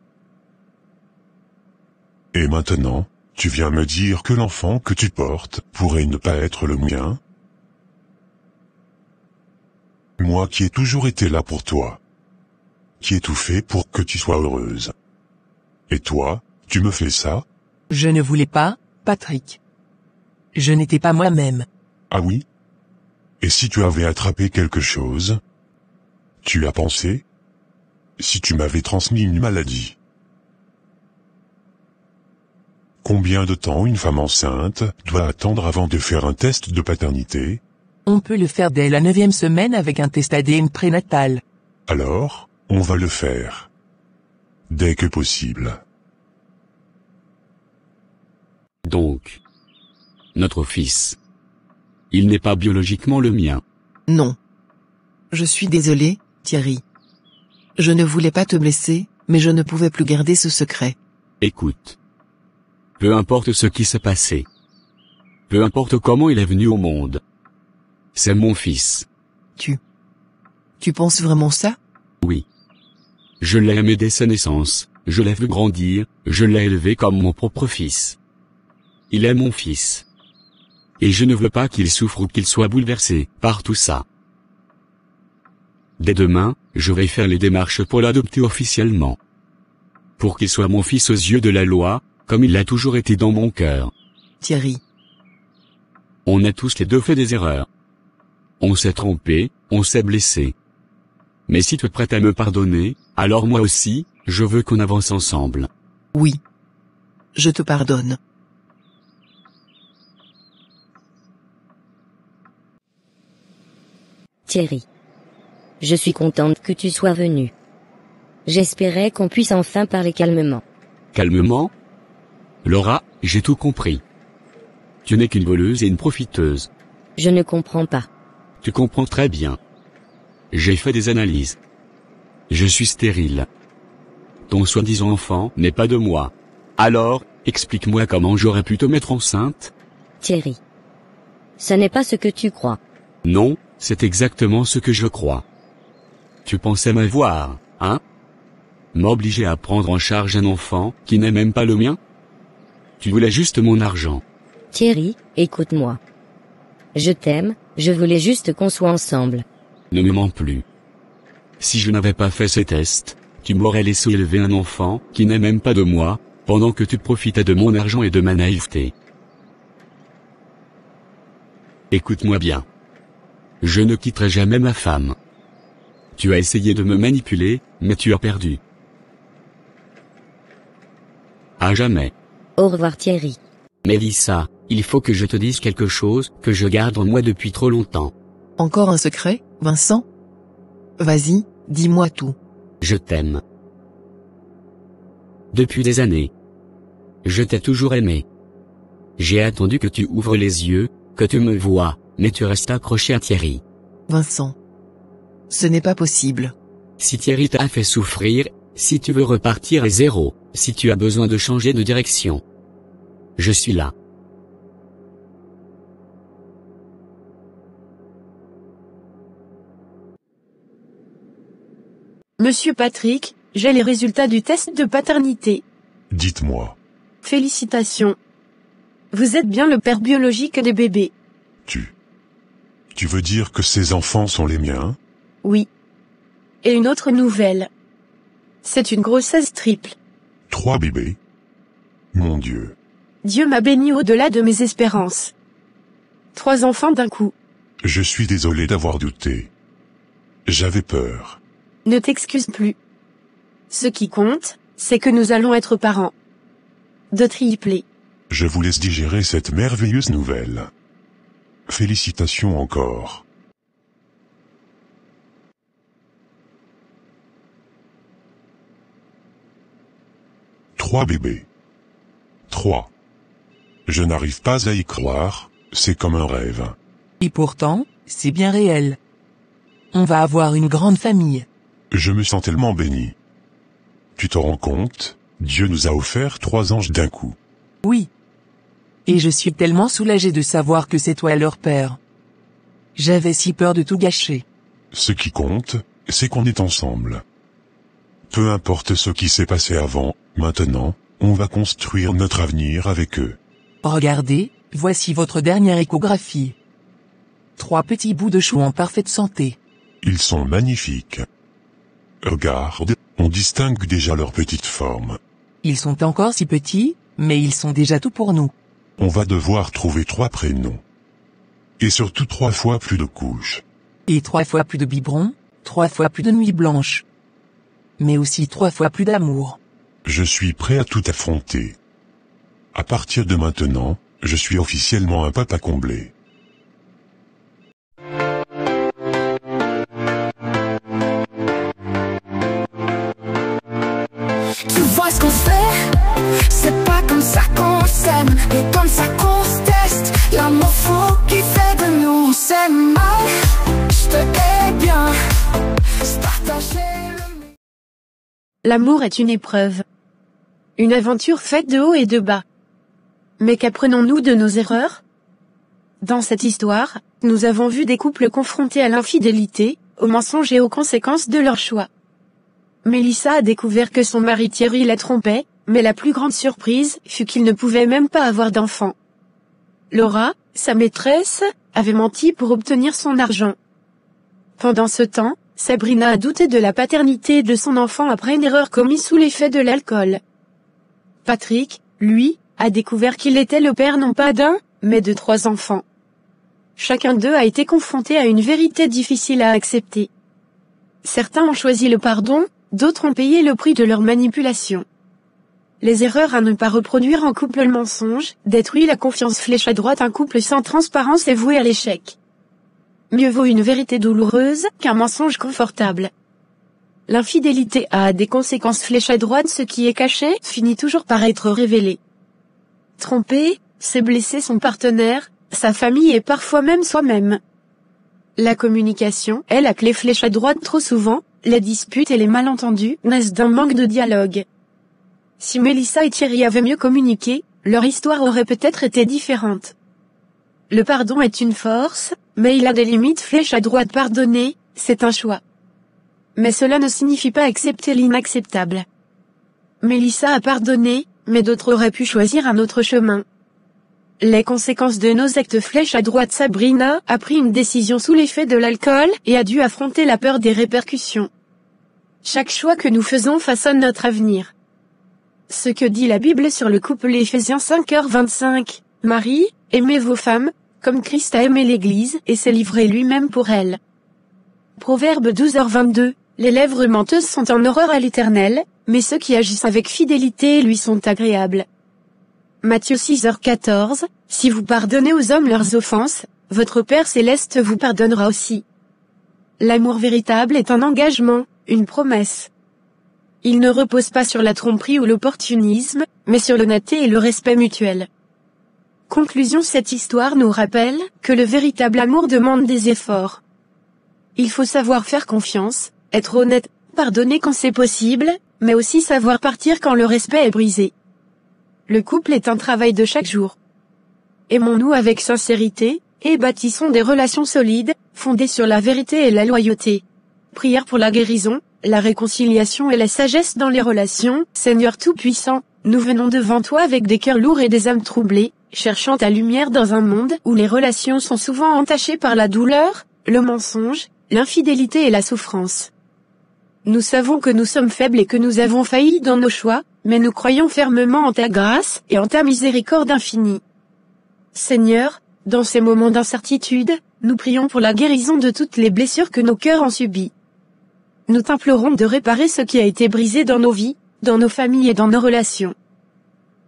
Et maintenant, tu viens me dire que l'enfant que tu portes pourrait ne pas être le mien? Moi qui ai toujours été là pour toi. Qui ai tout fait pour que tu sois heureuse. Et toi, tu me fais ça? Je ne voulais pas, Patrick. Je n'étais pas moi-même. Ah oui? Et si tu avais attrapé quelque chose? Tu as pensé? Si tu m'avais transmis une maladie? Combien de temps une femme enceinte doit attendre avant de faire un test de paternité? On peut le faire dès la 9e semaine avec un test ADN prénatal. Alors, on va le faire. Dès que possible. Donc, notre fils. Il n'est pas biologiquement le mien. Non. Je suis désolé, Thierry. Je ne voulais pas te blesser, mais je ne pouvais plus garder ce secret. Écoute. Peu importe ce qui s'est passé. Peu importe comment il est venu au monde. C'est mon fils. Tu penses vraiment ça? Oui. Je l'ai aimé dès sa naissance, je l'ai vu grandir, je l'ai élevé comme mon propre fils. Il est mon fils. Et je ne veux pas qu'il souffre ou qu'il soit bouleversé par tout ça. Dès demain, je vais faire les démarches pour l'adopter officiellement. Pour qu'il soit mon fils aux yeux de la loi, comme il l'a toujours été dans mon cœur. Thierry. On a tous les deux fait des erreurs. On s'est trompé, on s'est blessé. Mais si tu es prête à me pardonner, alors moi aussi, je veux qu'on avance ensemble. Oui. Je te pardonne. Thierry. Je suis contente que tu sois venu. J'espérais qu'on puisse enfin parler calmement. Calmement? Laura, j'ai tout compris. Tu n'es qu'une voleuse et une profiteuse. Je ne comprends pas. Tu comprends très bien. J'ai fait des analyses. Je suis stérile. Ton soi-disant enfant n'est pas de moi. Alors, explique-moi comment j'aurais pu te mettre enceinte? Thierry. Ce n'est pas ce que tu crois. Non, c'est exactement ce que je crois. Tu pensais m'avoir, hein? M'obliger à prendre en charge un enfant qui n'est même pas le mien? Tu voulais juste mon argent. Thierry, écoute-moi. Je t'aime, je voulais juste qu'on soit ensemble. Ne me mens plus. Si je n'avais pas fait ces tests, tu m'aurais laissé élever un enfant qui n'est même pas de moi, pendant que tu profitais de mon argent et de ma naïveté. Écoute-moi bien. Je ne quitterai jamais ma femme. Tu as essayé de me manipuler, mais tu as perdu. À jamais. Au revoir Thierry. Mélissa, il faut que je te dise quelque chose que je garde en moi depuis trop longtemps. Encore un secret, Vincent? Vas-y, dis-moi tout. Je t'aime. Depuis des années. Je t'ai toujours aimé. J'ai attendu que tu ouvres les yeux, que tu me vois, mais tu restes accroché à Thierry. Vincent. Ce n'est pas possible. Si Thierry t'a fait souffrir, si tu veux repartir à zéro, si tu as besoin de changer de direction. Je suis là. Monsieur Patrick, j'ai les résultats du test de paternité. Dites-moi. Félicitations. Vous êtes bien le père biologique des bébés. Tu veux dire que ces enfants sont les miens? Oui. Et une autre nouvelle. C'est une grossesse triple. 3 bébés? Mon Dieu. Dieu m'a béni au-delà de mes espérances. 3 enfants d'un coup. Je suis désolé d'avoir douté. J'avais peur. Ne t'excuse plus. Ce qui compte, c'est que nous allons être parents. De triplés. Je vous laisse digérer cette merveilleuse nouvelle. Félicitations encore. Trois bébés. 3. Je n'arrive pas à y croire, c'est comme un rêve. Et pourtant, c'est bien réel. On va avoir une grande famille. Je me sens tellement béni. Tu te rends compte, Dieu nous a offert 3 anges d'un coup. Oui. Et je suis tellement soulagé de savoir que c'est toi leur père. J'avais si peur de tout gâcher. Ce qui compte, c'est qu'on est ensemble. Peu importe ce qui s'est passé avant, maintenant, on va construire notre avenir avec eux. Regardez, voici votre dernière échographie. 3 petits bouts de chou en parfaite santé. Ils sont magnifiques. Regarde, on distingue déjà leur petite forme. Ils sont encore si petits, mais ils sont déjà tout pour nous. On va devoir trouver 3 prénoms. Et surtout 3 fois plus de couches. Et 3 fois plus de biberons, 3 fois plus de nuits blanches. Mais aussi 3 fois plus d'amour. Je suis prêt à tout affronter. À partir de maintenant, je suis officiellement un papa comblé. Tu vois ce qu'on fait, c'est pas comme ça qu'on s'aime, et comme ça qu'on se teste. L'amour fou qui fait de nous, on s'aime mal. Je te hais bien, se partager le... L'amour est une épreuve. Une aventure faite de haut et de bas. Mais qu'apprenons-nous de nos erreurs? Dans cette histoire, nous avons vu des couples confrontés à l'infidélité, aux mensonges et aux conséquences de leur choix. Mélissa a découvert que son mari Thierry la trompait, mais la plus grande surprise fut qu'il ne pouvait même pas avoir d'enfant. Laura, sa maîtresse, avait menti pour obtenir son argent. Pendant ce temps, Sabrina a douté de la paternité de son enfant après une erreur commise sous l'effet de l'alcool. Patrick, lui, a découvert qu'il était le père non pas d'un, mais de 3 enfants. Chacun d'eux a été confronté à une vérité difficile à accepter. Certains ont choisi le pardon, d'autres ont payé le prix de leur manipulation. Les erreurs à ne pas reproduire en couple. Le mensonge détruit la confiance. Flèche à droite. Un couple sans transparence est voué à l'échec. Mieux vaut une vérité douloureuse qu'un mensonge confortable. L'infidélité a des conséquences. Flèche à droite. Ce qui est caché finit toujours par être révélé. Tromper, c'est blesser son partenaire, sa famille et parfois même soi-même. La communication est la clé. Flèche à droite. Trop souvent, les disputes et les malentendus naissent d'un manque de dialogue. Si Mélissa et Thierry avaient mieux communiqué, leur histoire aurait peut-être été différente. Le pardon est une force, mais il a des limites. Flèche à droite. Pardonner, c'est un choix. Mais cela ne signifie pas accepter l'inacceptable. Mélissa a pardonné, mais d'autres auraient pu choisir un autre chemin. Les conséquences de nos actes. Flèche à droite. Sabrina a pris une décision sous l'effet de l'alcool et a dû affronter la peur des répercussions. Chaque choix que nous faisons façonne notre avenir. ce que dit la Bible sur le couple. Éphésiens 5h25. Marie, aimez vos femmes, comme Christ a aimé l'Église et s'est livré lui-même pour elle. Proverbe 12h22. Les lèvres menteuses sont en horreur à l'Éternel, mais ceux qui agissent avec fidélité lui sont agréables. Matthieu 6h14. Si vous pardonnez aux hommes leurs offenses, votre Père céleste vous pardonnera aussi. L'amour véritable est un engagement, une promesse. Il ne repose pas sur la tromperie ou l'opportunisme, mais sur l'honnêteté et le respect mutuel. Conclusion: cette histoire nous rappelle que le véritable amour demande des efforts. Il faut savoir faire confiance, être honnête, pardonner quand c'est possible, mais aussi savoir partir quand le respect est brisé. Le couple est un travail de chaque jour. Aimons-nous avec sincérité, et bâtissons des relations solides, fondées sur la vérité et la loyauté. Prière pour la guérison, la réconciliation et la sagesse dans les relations. Seigneur Tout-Puissant, nous venons devant toi avec des cœurs lourds et des âmes troublées, cherchant ta lumière dans un monde où les relations sont souvent entachées par la douleur, le mensonge, l'infidélité et la souffrance. Nous savons que nous sommes faibles et que nous avons failli dans nos choix, mais nous croyons fermement en ta grâce et en ta miséricorde infinie. Seigneur, dans ces moments d'incertitude, nous prions pour la guérison de toutes les blessures que nos cœurs ont subies. Nous t'implorons de réparer ce qui a été brisé dans nos vies, dans nos familles et dans nos relations.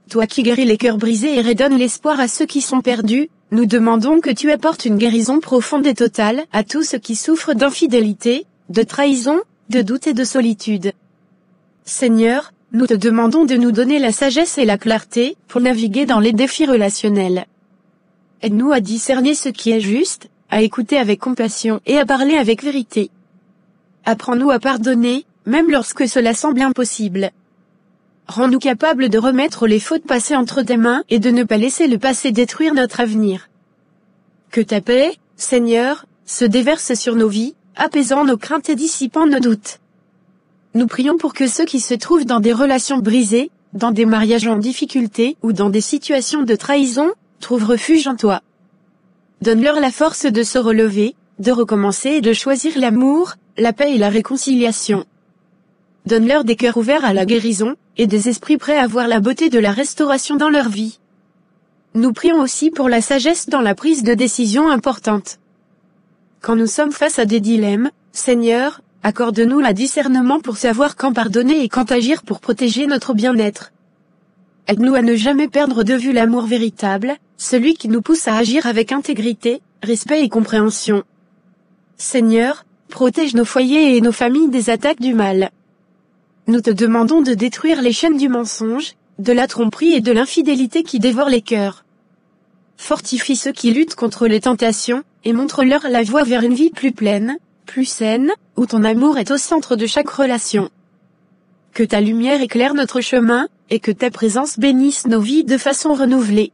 Toi qui guéris les cœurs brisés et redonnes l'espoir à ceux qui sont perdus, nous demandons que tu apportes une guérison profonde et totale à tous ceux qui souffrent d'infidélité, de trahison, de doute et de solitude. Seigneur, nous te demandons de nous donner la sagesse et la clarté pour naviguer dans les défis relationnels. Aide-nous à discerner ce qui est juste, à écouter avec compassion et à parler avec vérité. Apprends-nous à pardonner, même lorsque cela semble impossible. Rends-nous capables de remettre les fautes passées entre tes mains et de ne pas laisser le passé détruire notre avenir. Que ta paix, Seigneur, se déverse sur nos vies, apaisant nos craintes et dissipant nos doutes. Nous prions pour que ceux qui se trouvent dans des relations brisées, dans des mariages en difficulté ou dans des situations de trahison, trouvent refuge en toi. Donne-leur la force de se relever, de recommencer et de choisir l'amour, la paix et la réconciliation. Donne-leur des cœurs ouverts à la guérison, et des esprits prêts à voir la beauté de la restauration dans leur vie. Nous prions aussi pour la sagesse dans la prise de décisions importantes. Quand nous sommes face à des dilemmes, Seigneur, accorde-nous le discernement pour savoir quand pardonner et quand agir pour protéger notre bien-être. Aide-nous à ne jamais perdre de vue l'amour véritable, celui qui nous pousse à agir avec intégrité, respect et compréhension. Seigneur, protège nos foyers et nos familles des attaques du mal. Nous te demandons de détruire les chaînes du mensonge, de la tromperie et de l'infidélité qui dévorent les cœurs. Fortifie ceux qui luttent contre les tentations, et montre-leur la voie vers une vie plus pleine, plus saine, où ton amour est au centre de chaque relation. Que ta lumière éclaire notre chemin, et que ta présence bénisse nos vies de façon renouvelée.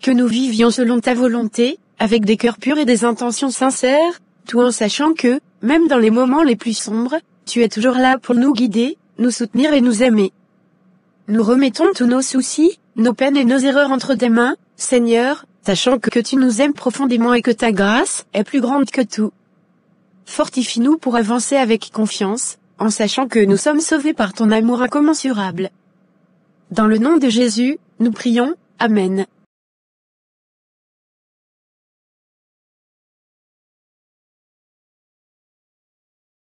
Que nous vivions selon ta volonté, avec des cœurs purs et des intentions sincères, tout en sachant que, même dans les moments les plus sombres, tu es toujours là pour nous guider, nous soutenir et nous aimer. Nous remettons tous nos soucis, nos peines et nos erreurs entre tes mains, Seigneur, sachant que tu nous aimes profondément et que ta grâce est plus grande que tout. Fortifie-nous pour avancer avec confiance, en sachant que nous sommes sauvés par ton amour incommensurable. Dans le nom de Jésus, nous prions, Amen.